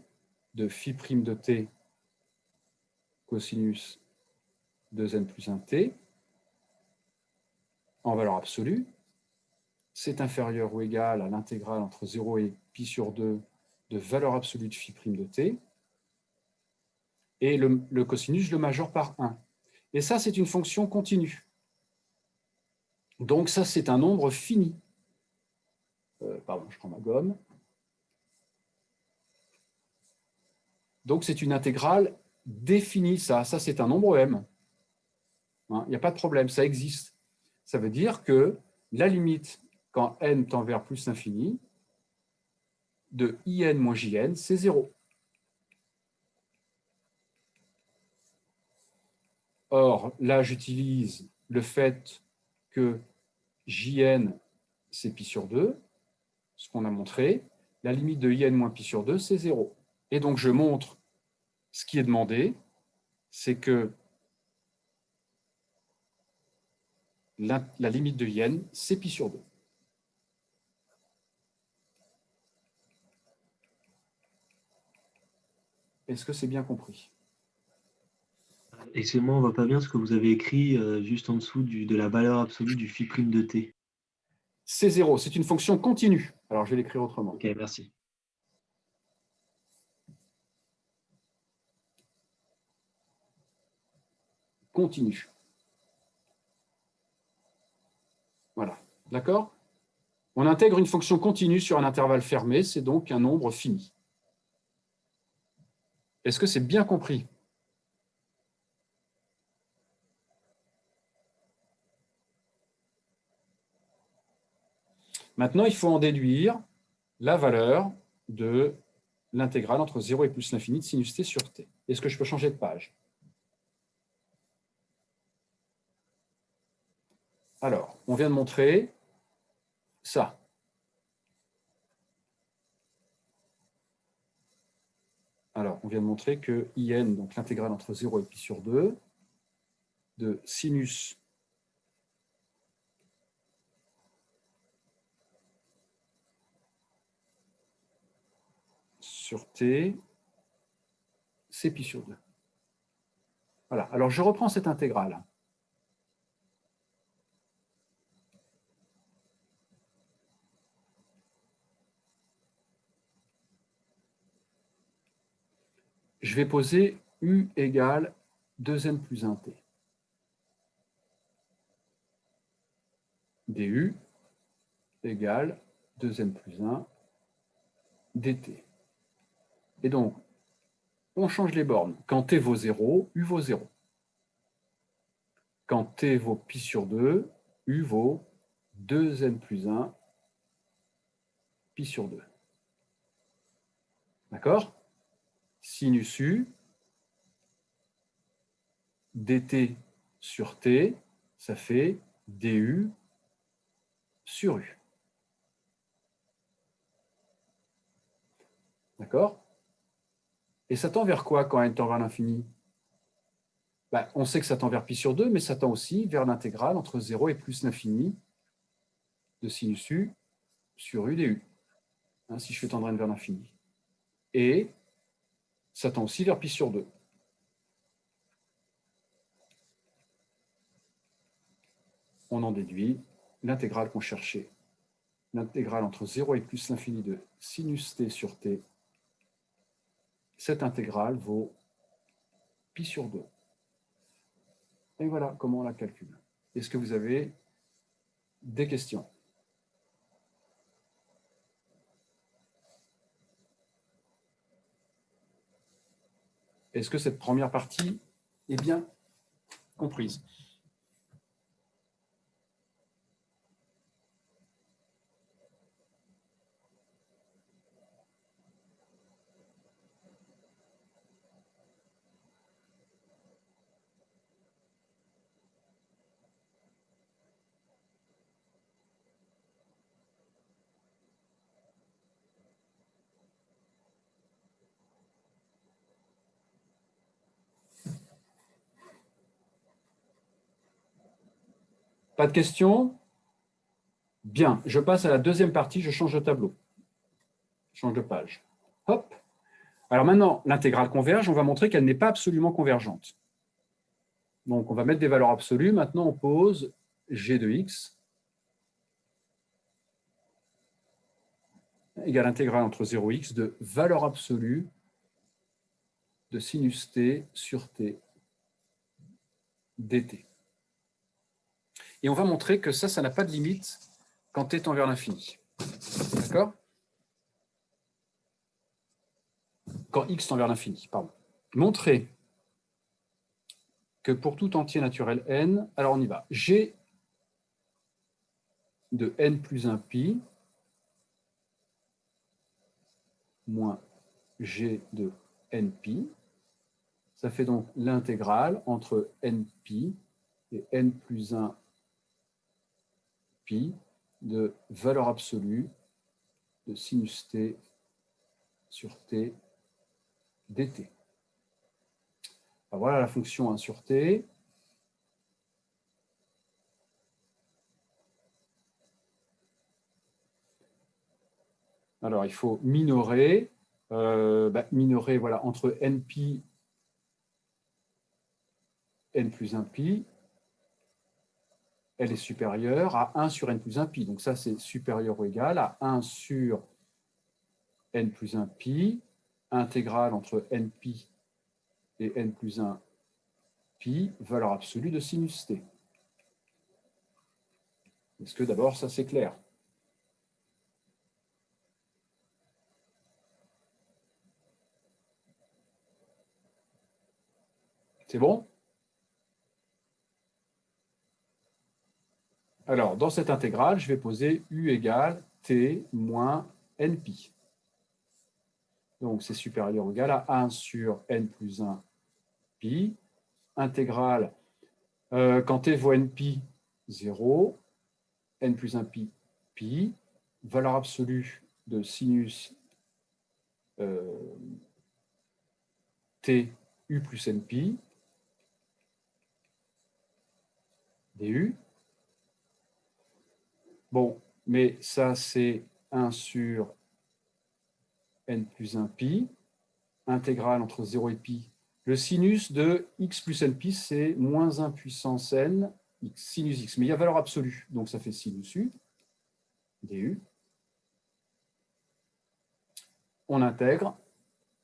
[SPEAKER 1] de phi prime de t cosinus 2n plus 1t en valeur absolue, c'est inférieur ou égal à l'intégrale entre 0 et pi sur 2 de valeur absolue de phi prime de t, et le cosinus, je le majore par 1. Et ça, c'est une fonction continue. Donc ça, c'est un nombre fini. Pardon, je prends ma gomme. Donc c'est une intégrale définie, ça. Ça, c'est un nombre m. Il n'y a pas de problème, ça existe. Ça veut dire que la limite, quand n tend vers plus l'infini, de in moins jn, c'est 0. Or, là, j'utilise le fait que jn, c'est pi sur 2, ce qu'on a montré. La limite de in moins pi sur 2, c'est 0. Et donc, je montre ce qui est demandé, c'est que la limite de in, c'est pi sur 2. Est-ce que c'est bien compris?
[SPEAKER 6] Excusez-moi, on ne voit pas bien ce que vous avez écrit juste en dessous de la valeur absolue du phi prime de t.
[SPEAKER 1] C'est 0, c'est une fonction continue. Alors, je vais l'écrire autrement.
[SPEAKER 6] Ok, merci.
[SPEAKER 1] Continue. Voilà, d'accord? On intègre une fonction continue sur un intervalle fermé, c'est donc un nombre fini. Est-ce que c'est bien compris? Maintenant, il faut en déduire la valeur de l'intégrale entre 0 et plus l'infini de sinus t sur t. Est-ce que je peux changer de page? Alors, on vient de montrer ça. Alors, on vient de montrer que in, donc l'intégrale entre 0 et pi sur 2, de sinus sur t, c'est pi sur 2. Voilà, alors je reprends cette intégrale. Je vais poser u égale 2n plus 1t. du égale 2n plus 1 dt. Et donc, on change les bornes. Quand t vaut 0, u vaut 0. Quand t vaut pi sur 2, u vaut 2n plus 1 pi sur 2. D'accord? Sinus u dt sur t, ça fait du sur u. D'accord? Et ça tend vers quoi quand n tend vers l'infini? Ben, on sait que ça tend vers pi sur 2, mais ça tend aussi vers l'intégrale entre 0 et plus l'infini de sinus u sur u du. Hein, si je fais tendre n vers l'infini. Et ça tend aussi vers pi sur 2. On en déduit l'intégrale qu'on cherchait. L'intégrale entre 0 et plus l'infini de sinus t sur t. Cette intégrale vaut pi sur 2. Et voilà comment on la calcule. Est-ce que vous avez des questions? Est-ce que cette première partie est bien comprise? Pas de questions? Bien, je passe à la deuxième partie, je change de tableau. Je change de page. Hop. Alors maintenant, l'intégrale converge, on va montrer qu'elle n'est pas absolument convergente. Donc on va mettre des valeurs absolues. Maintenant, on pose g de x égale intégrale entre 0 et x de valeur absolue de sinus t sur t dt. Et on va montrer que ça n'a pas de limite quand t tend vers l'infini. D'accord? Quand x tend vers l'infini, pardon. Montrer que pour tout entier naturel n, alors on y va, g de n plus 1 pi moins g de n pi, ça fait donc l'intégrale entre n pi et n plus 1 pi de valeur absolue de sinus t sur t dt. Alors voilà la fonction 1 sur t. Alors il faut minorer, minorer voilà, entre n pi, n plus 1 pi, elle est supérieure à 1 sur n plus 1 pi. Donc ça, c'est supérieur ou égal à 1 sur n plus 1 pi, intégrale entre n pi et n plus 1 pi, valeur absolue de sinus t. Est-ce que d'abord, ça c'est clair? C'est bon? Alors, dans cette intégrale, je vais poser u égale t moins n pi. Donc, c'est supérieur ou égal à 1 sur n plus 1 pi. Intégrale, quand t vaut n pi, 0, n plus 1 pi, pi, valeur absolue de sinus t u plus n pi, du. Bon, mais ça, c'est 1 sur n plus 1 pi, intégrale entre 0 et pi. Le sinus de x plus n pi, c'est moins 1 puissance n, x, sinus x. Mais il y a valeur absolue, donc ça fait sinus u, du. On intègre,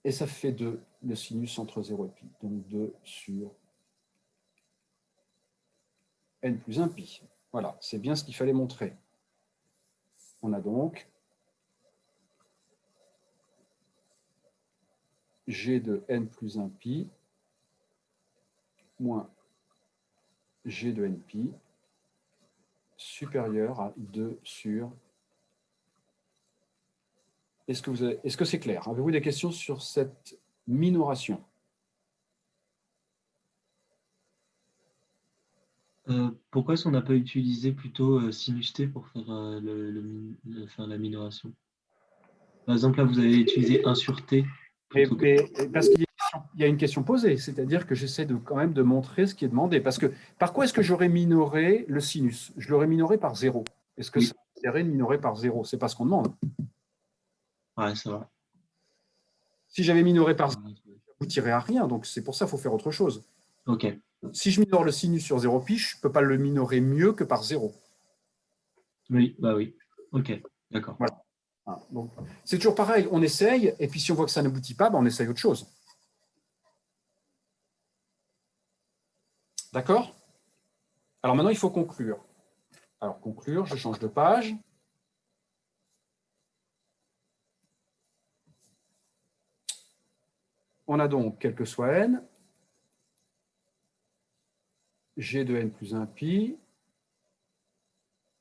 [SPEAKER 1] et ça fait 2, le sinus entre 0 et pi. Donc 2 sur n plus 1 pi. Voilà, c'est bien ce qu'il fallait montrer. On a donc g de n plus 1 pi moins g de n pi supérieur à 2 sur... Est-ce que c'est clair? Avez-vous des questions sur cette minoration?
[SPEAKER 6] Pourquoi est-ce qu'on n'a pas utilisé plutôt sinus t pour faire, faire la minoration? Par exemple, là, vous avez utilisé 1 sur t.
[SPEAKER 1] Parce qu'il y a une question posée, c'est-à-dire que j'essaie quand même de montrer ce qui est demandé. Parce que par quoi est-ce que j'aurais minoré le sinus? Je l'aurais minoré par 0. Est-ce que ça a intérêt de minorer par 0? C'est pas ce qu'on demande.
[SPEAKER 6] Ouais, ça va.
[SPEAKER 1] Si j'avais minoré par 0, vous tirez à rien. Donc c'est pour ça qu'il faut faire autre chose.
[SPEAKER 6] Ok.
[SPEAKER 1] Si je minore le sinus sur 0 pi, je ne peux pas le minorer mieux que par 0.
[SPEAKER 6] Oui, bah oui. Ok, d'accord.
[SPEAKER 1] Voilà. Donc, c'est toujours pareil, on essaye, et puis si on voit que ça n'aboutit pas, on essaye autre chose. D'accord? Alors maintenant, il faut conclure. Alors, conclure, je change de page. On a donc, quel que soit n, g de n plus 1 pi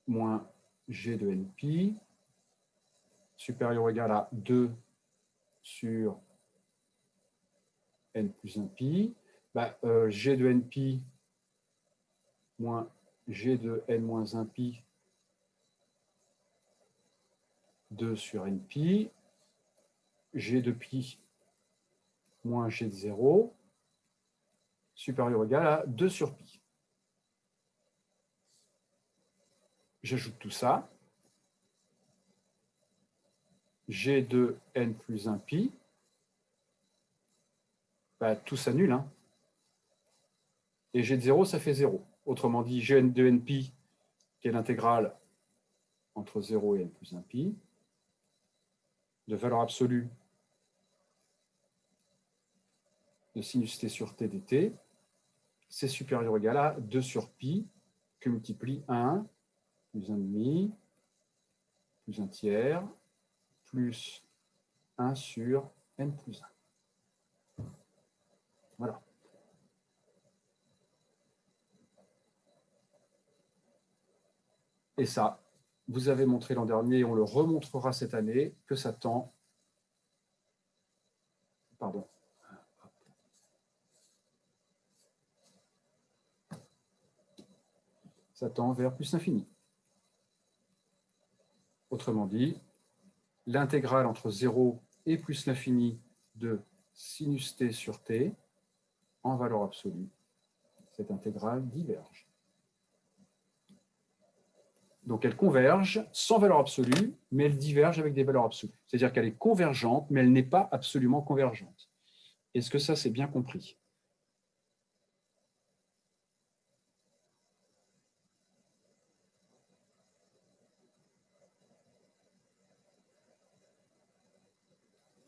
[SPEAKER 1] moins g de n pi supérieur ou égal à 2 sur n plus 1 pi. G de n pi moins g de n moins 1 pi 2 sur n pi, g de pi moins g de 0 supérieur ou égal à 2 sur pi. J'ajoute tout ça. G de n plus 1 pi, tout s'annule. Hein. Et g de 0, ça fait 0. Autrement dit, g de n pi, qui est l'intégrale entre 0 et n plus 1 pi, de valeur absolue de sinus t sur t dt, c'est supérieur ou égal à 2 sur pi, que multiplie 1, plus 1,5, plus 1 tiers, plus 1 sur n plus 1. Voilà. Et ça, vous avez montré l'an dernier, et on le remontrera cette année, que ça tend... Pardon. Ça tend vers plus l'infini. Autrement dit, l'intégrale entre 0 et plus l'infini de sinus t sur t, en valeur absolue, cette intégrale diverge. Donc elle converge sans valeur absolue, mais elle diverge avec des valeurs absolues. C'est-à-dire qu'elle est convergente, mais elle n'est pas absolument convergente. Est-ce que ça, c'est bien compris?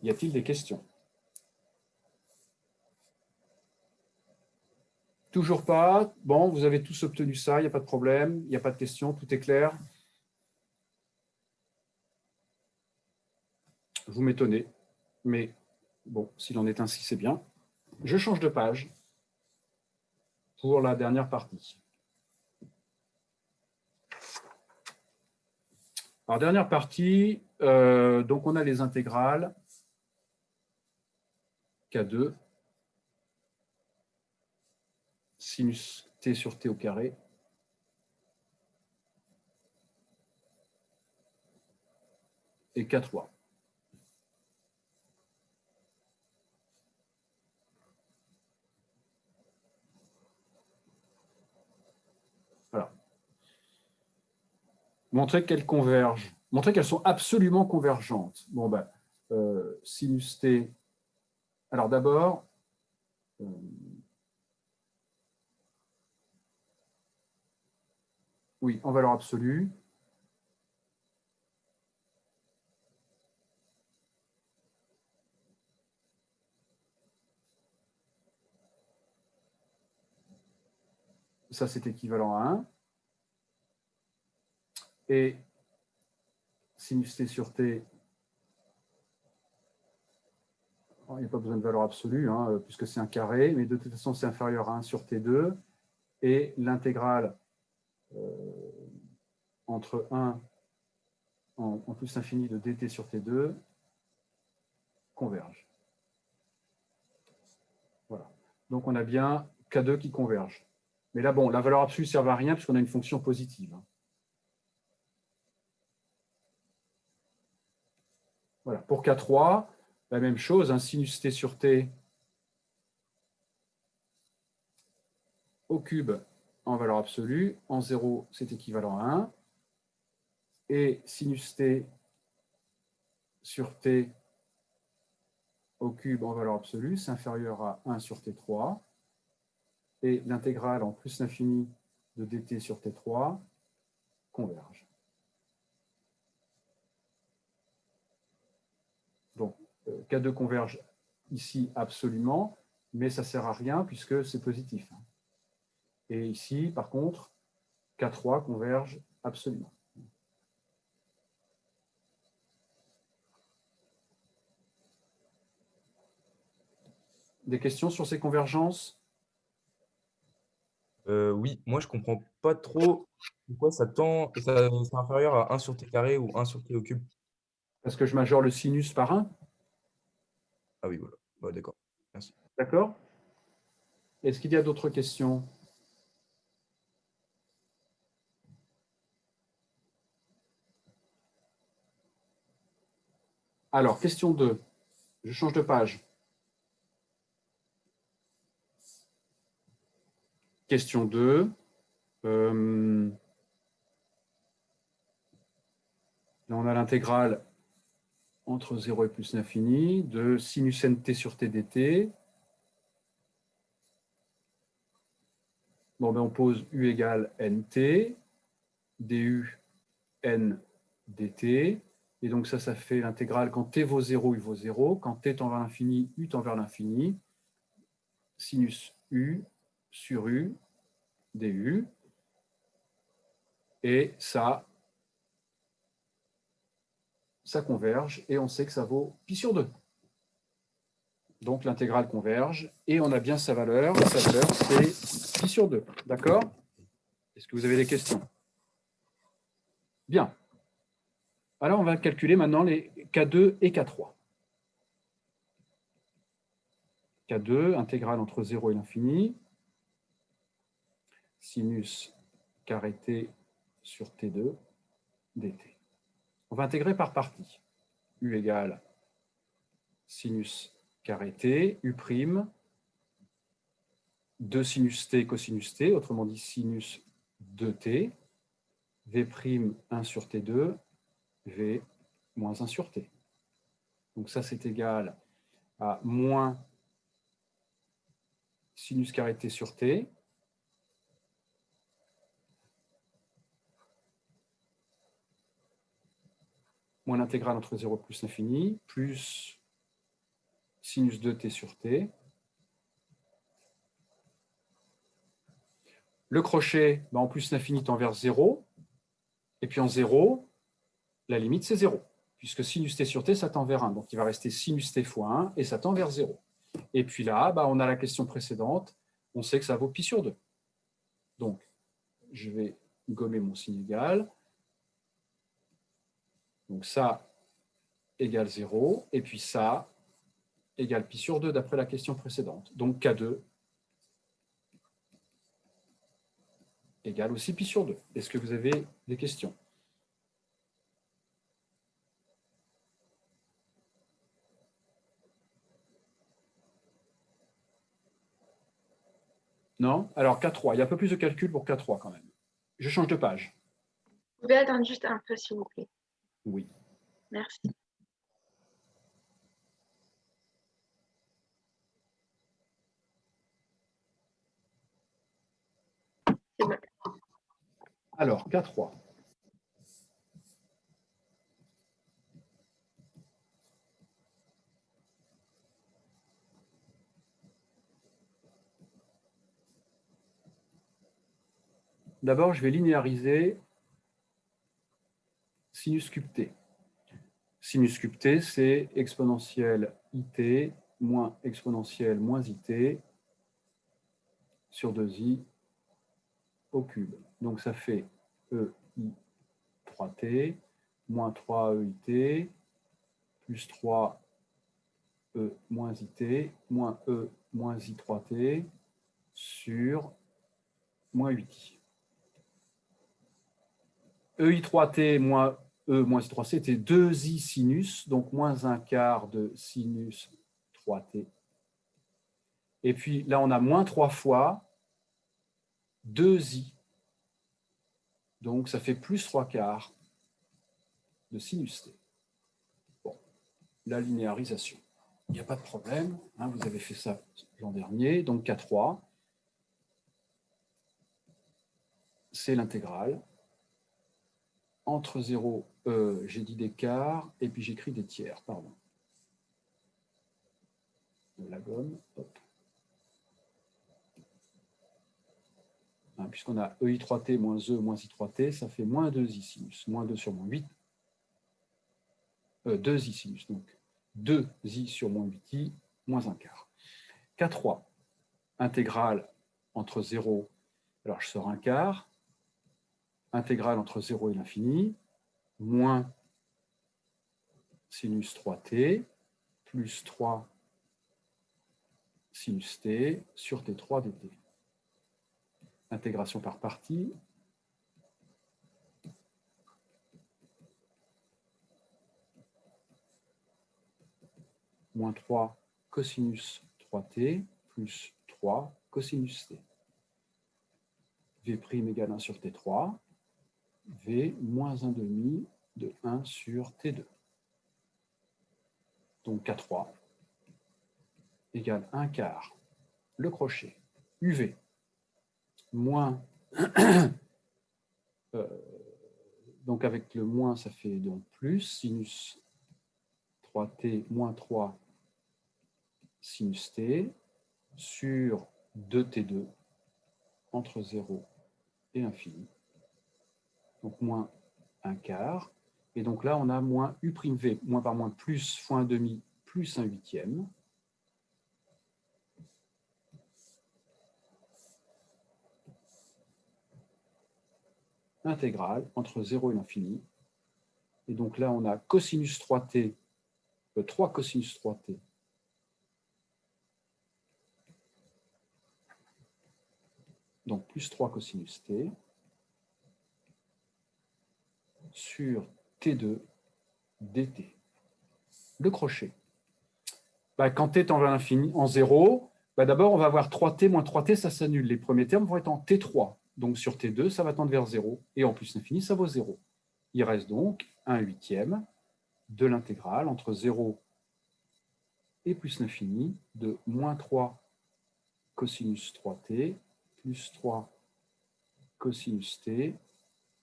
[SPEAKER 1] Y a-t-il des questions? Toujours pas? Bon, vous avez tous obtenu ça, il n'y a pas de problème, il n'y a pas de questions, tout est clair. Vous m'étonnez, mais bon, s'il en est ainsi, c'est bien. Je change de page pour la dernière partie. Alors, dernière partie, donc on a les intégrales K2 sinus t sur t au carré et K3. Voilà. Montrer qu'elles convergent. Montrer qu'elles sont absolument convergentes. Bon, sinus t. Alors d'abord, oui, en valeur absolue. Ça, c'est équivalent à 1. Et sinus t sur t, il n'y a pas besoin de valeur absolue, hein, puisque c'est un carré, mais de toute façon, c'est inférieur à 1 sur t2. Et l'intégrale entre 1 en plus infini de dt sur t2 converge. Voilà. Donc, on a bien K2 qui converge. Mais là, bon, la valeur absolue ne sert à rien puisqu'on a une fonction positive. Voilà. Pour K3, la même chose, sinus t sur t au cube en valeur absolue. En 0, c'est équivalent à 1. Et sinus t sur t au cube en valeur absolue, c'est inférieur à 1 sur t3. Et l'intégrale en plus l'infini de dt sur t3 converge. Donc, K2 converge ici absolument, mais ça ne sert à rien puisque c'est positif. Et ici, par contre, K3 converge absolument. Des questions sur ces convergences?
[SPEAKER 8] Oui, moi je comprends pas trop pourquoi c'est inférieur à 1 sur t carré ou 1 sur t au cube.
[SPEAKER 1] Parce que je majeure le sinus par 1.
[SPEAKER 8] Ah oui, voilà. Bah, d'accord. Merci.
[SPEAKER 1] D'accord? Est-ce qu'il y a d'autres questions? Alors, question 2. Je change de page. Question 2. Là, on a l'intégrale entre 0 et plus l'infini de sinus nt sur t dt. Bon, ben, on pose u égale nt, du n dt. Et donc ça fait l'intégrale quand t vaut 0, u vaut 0. Quand t tend vers l'infini, u tend vers l'infini. Sinus u sur u du. Et ça converge. Et on sait que ça vaut pi sur 2. Donc l'intégrale converge. Et on a bien sa valeur. Sa valeur, c'est pi sur 2. D'accord? Est-ce que vous avez des questions? Bien. Alors, on va calculer maintenant les K2 et K3. K2, intégrale entre 0 et l'infini. Sinus carré t sur T2 dt. On va intégrer par partie. U égale sinus carré t, U prime, 2 sinus t cosinus t, autrement dit sinus 2t, V prime 1 sur T2, V moins 1 sur T. Donc ça, c'est égal à moins sinus carré t sur T, moins l'intégrale entre 0 plus l'infini, plus sinus 2t sur t. Le crochet, en plus l'infini tend vers 0, et puis en 0, la limite c'est 0, puisque sinus t sur t, ça tend vers 1. Donc il va rester sinus t fois 1, et ça tend vers 0. Et puis là, on a la question précédente, on sait que ça vaut pi sur 2. Donc, je vais gommer mon signe égal. Donc ça égale 0, et puis ça égale pi sur 2 d'après la question précédente. Donc K2 égale aussi pi sur 2. Est-ce que vous avez des questions? Non? Alors K3, il y a un peu plus de calcul pour K3 quand même. Je change de page.
[SPEAKER 2] Vous pouvez attendre juste un peu, s'il vous plaît.
[SPEAKER 1] Oui.
[SPEAKER 2] Merci. C'est bon.
[SPEAKER 1] Alors, K3. D'abord, je vais linéariser sinus cube t. Sinus cube t, c'est exponentielle it moins exponentielle moins it sur 2i au cube. Donc ça fait ei 3t moins 3eit plus 3e moins it moins e moins i3t sur moins 8i. ei3t moins E moins I3C, c'était 2i sinus, donc moins un quart de sinus 3t. Et puis là, on a moins 3 fois 2i. Donc, ça fait plus 3 quarts de sinus t. Bon, la linéarisation. Il n'y a pas de problème. Hein, vous avez fait ça l'an dernier. Donc, K3, c'est l'intégrale. Entre 0, j'ai dit des quarts, et puis j'écris des tiers, pardon. La gomme, hop. Hein, puisqu'on a EI3T moins E moins I3T, ça fait moins 2I sinus, moins 2 sur moins 8. 2I sinus, donc 2I sur moins 8I, moins un quart. K3, intégrale entre 0, alors je sors un quart, intégrale entre 0 et l'infini, moins sinus 3t, plus 3 sinus t sur t3 dt. Intégration par partie. Moins 3 cosinus 3t plus 3 cosinus t. V' égale 1 sur t3. V moins 1 demi de 1 sur t2. Donc K3 égale 1 quart. Le crochet. UV moins... donc avec le moins, ça fait donc plus. Sinus 3t moins 3 sinus t sur 2t2 entre 0 et l'infini. Donc moins 1 quart. Et donc là, on a moins u'v, moins par moins plus fois 1 demi plus 1 huitième. Intégrale entre 0 et l'infini. Et donc là, on a cosinus 3t, 3 cosinus 3t donc plus 3 cosinus t sur t2 dt. Le crochet. Quand t tend vers l'infini, en 0, d'abord on va avoir 3t moins 3t, ça s'annule. Les premiers termes vont être en t3. Donc sur t2, ça va tendre vers 0. Et en plus l'infini, ça vaut 0. Il reste donc 1 huitième de l'intégrale entre 0 et plus l'infini de moins 3 cosinus 3t plus 3 cosinus t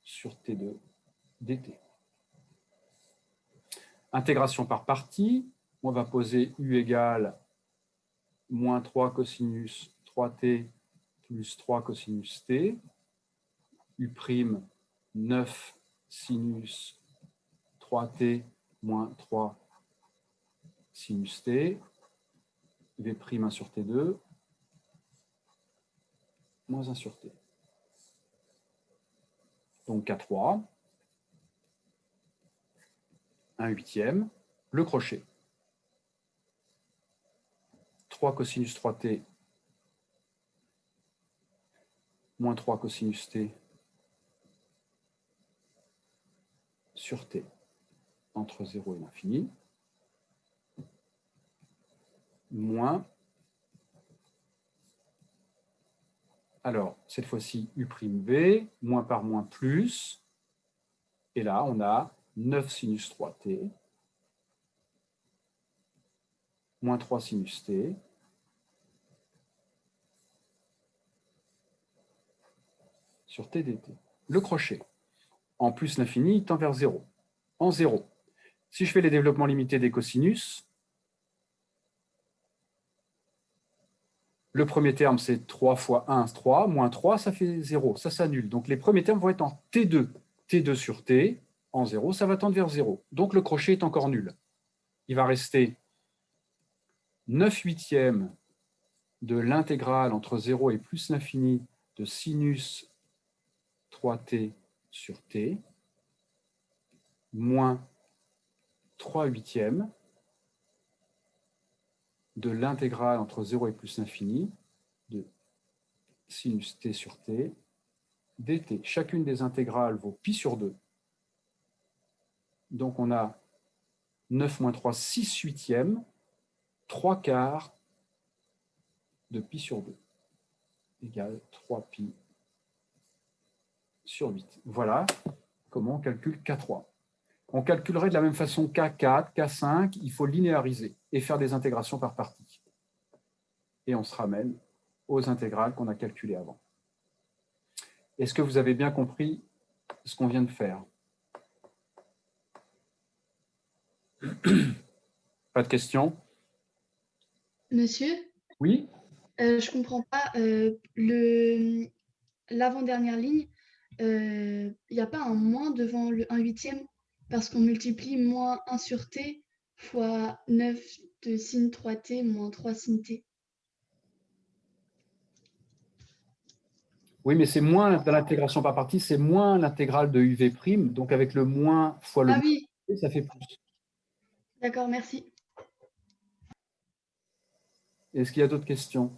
[SPEAKER 1] sur t2 dt. Intégration par partie, on va poser u égale moins 3 cosinus 3t plus 3 cosinus t, u' 9 sinus 3t moins 3 sinus t, v' 1 sur t2, moins 1 sur t. Donc K3, 1 huitième, le crochet. 3 cosinus 3t moins 3 cosinus t sur t entre 0 et l'infini, moins, alors cette fois-ci u'v, moins par moins plus, et là on a 9 sinus 3t, moins 3 sinus t, sur t dt. Le crochet. En plus l'infini, il tend vers 0. En 0. Si je fais les développements limités des cosinus, le premier terme, c'est 3 fois 1, 3, moins 3, ça fait 0. Ça s'annule. Donc les premiers termes vont être en t2. t2 sur t, en 0, ça va tendre vers 0. Donc le crochet est encore nul. Il va rester 9 huitièmes de l'intégrale entre 0 et plus l'infini de sinus 3t sur t, moins 3 huitièmes de l'intégrale entre 0 et plus l'infini de sinus t sur t dt. Chacune des intégrales vaut pi sur 2. Donc, on a 9 moins 3, 6 huitièmes, 3 quarts de pi sur 2 égale 3 pi sur 8. Voilà comment on calcule K3. On calculerait de la même façon K4, K5, il faut linéariser et faire des intégrations par partie. Et on se ramène aux intégrales qu'on a calculées avant. Est-ce que vous avez bien compris ce qu'on vient de faire? Pas de questions?
[SPEAKER 4] Monsieur,
[SPEAKER 1] Oui?
[SPEAKER 4] je comprends pas. L'avant-dernière ligne, il n'y a pas un moins devant le 1 huitième parce qu'on multiplie moins 1 sur t fois 9 de sin 3t moins 3 sin t.
[SPEAKER 1] Oui, mais c'est moins dans l'intégration par partie, c'est moins l'intégrale de uv', donc avec le moins fois le
[SPEAKER 4] Ah oui,
[SPEAKER 1] moins, ça fait plus.
[SPEAKER 4] d'accord, merci.
[SPEAKER 1] Est-ce qu'il y a d'autres questions?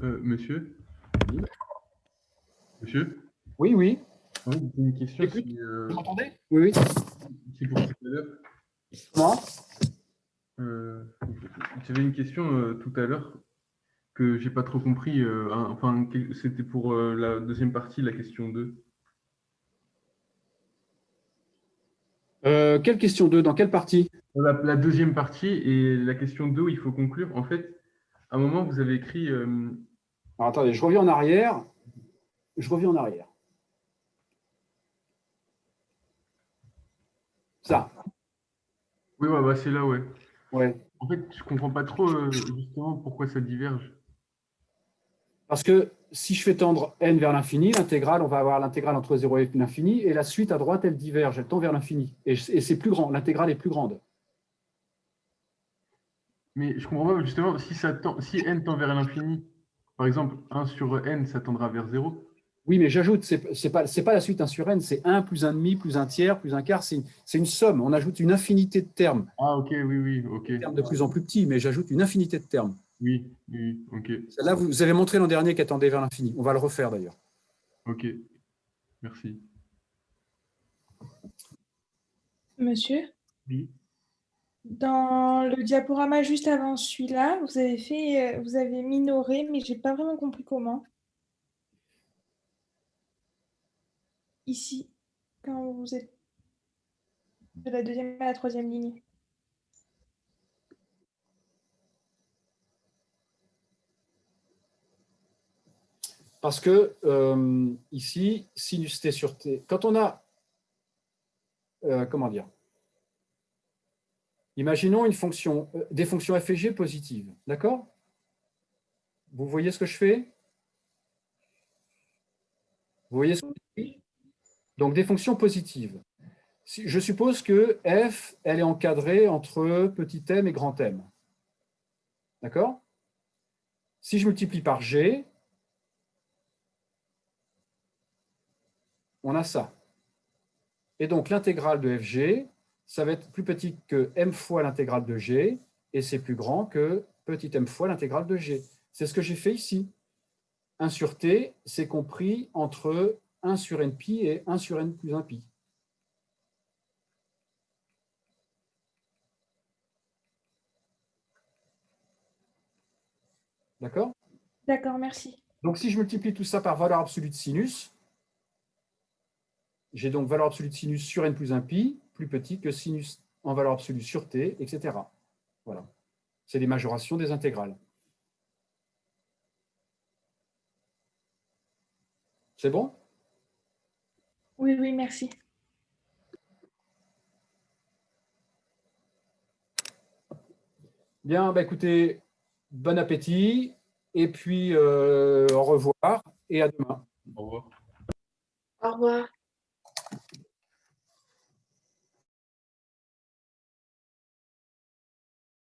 [SPEAKER 7] Monsieur?
[SPEAKER 1] Oui.
[SPEAKER 7] Monsieur?
[SPEAKER 1] Oui, oui.
[SPEAKER 7] Oui, j'ai une question.
[SPEAKER 1] Écoute,
[SPEAKER 7] Si,
[SPEAKER 1] vous m'entendez? Oui, oui.
[SPEAKER 7] c'est pour tout à l'heure.
[SPEAKER 1] Comment?
[SPEAKER 7] J'avais une question tout à l'heure que j'ai pas trop compris. Enfin, c'était pour la deuxième partie, la question 2.
[SPEAKER 1] Quelle question 2? Dans quelle partie?
[SPEAKER 7] La deuxième partie et la question 2 où il faut conclure. En fait, à un moment, vous avez écrit.
[SPEAKER 1] Alors, attendez, je reviens en arrière. Je reviens en arrière. Ça.
[SPEAKER 7] Oui, ouais, bah, c'est là, ouais.
[SPEAKER 1] Ouais.
[SPEAKER 7] En fait, je comprends pas trop justement pourquoi ça diverge.
[SPEAKER 1] Parce que si je fais tendre n vers l'infini, l'intégrale, on va avoir l'intégrale entre 0 et l'infini, et la suite à droite, elle diverge, elle tend vers l'infini. Et c'est plus grand, l'intégrale est plus grande.
[SPEAKER 7] Mais je comprends pas justement si n tend vers l'infini, par exemple 1 sur n, ça tendra vers 0.
[SPEAKER 1] Oui, mais j'ajoute, c'est pas la suite 1 sur n, c'est 1 plus 1 demi, plus 1 tiers, plus 1 quart, c'est une somme. On ajoute une infinité de termes.
[SPEAKER 7] Ah, ok, oui, ok.
[SPEAKER 1] Des termes de plus en plus petits, mais j'ajoute une infinité de termes.
[SPEAKER 7] Oui, ok.
[SPEAKER 1] Celle-là, vous avez montré l'an dernier qu'elle tendait vers l'infini. On va le refaire d'ailleurs.
[SPEAKER 7] Ok, merci.
[SPEAKER 5] Monsieur,
[SPEAKER 7] Oui.
[SPEAKER 5] dans le diaporama juste avant celui-là, vous avez minoré, mais j'ai pas vraiment compris comment. Ici, quand vous êtes de la deuxième à la troisième ligne.
[SPEAKER 1] Parce que ici, sinus t sur t, quand on a, comment dire, imaginons une fonction, des fonctions f et g positives, d'accord? Vous voyez ce que je fais? Vous voyez ce que je fais? Donc des fonctions positives. Je suppose que f, elle est encadrée entre petit m et grand M. D'accord? Si je multiplie par g, on a ça. Et donc l'intégrale de fg, ça va être plus petit que m fois l'intégrale de g, et c'est plus grand que petit m fois l'intégrale de g. C'est ce que j'ai fait ici. 1 sur t, c'est compris entre 1 sur npi et 1 sur n plus 1 pi. D'accord?
[SPEAKER 5] D'accord, merci.
[SPEAKER 1] Donc si je multiplie tout ça par valeur absolue de sinus, j'ai donc valeur absolue de sinus sur n plus 1 pi, plus petit que sinus en valeur absolue sur t, etc. Voilà. C'est les majorations des intégrales. C'est bon?
[SPEAKER 5] Oui, oui, merci.
[SPEAKER 1] Bien, bah écoutez, bon appétit, et puis au revoir, et à demain.
[SPEAKER 7] Au revoir.
[SPEAKER 2] Au revoir.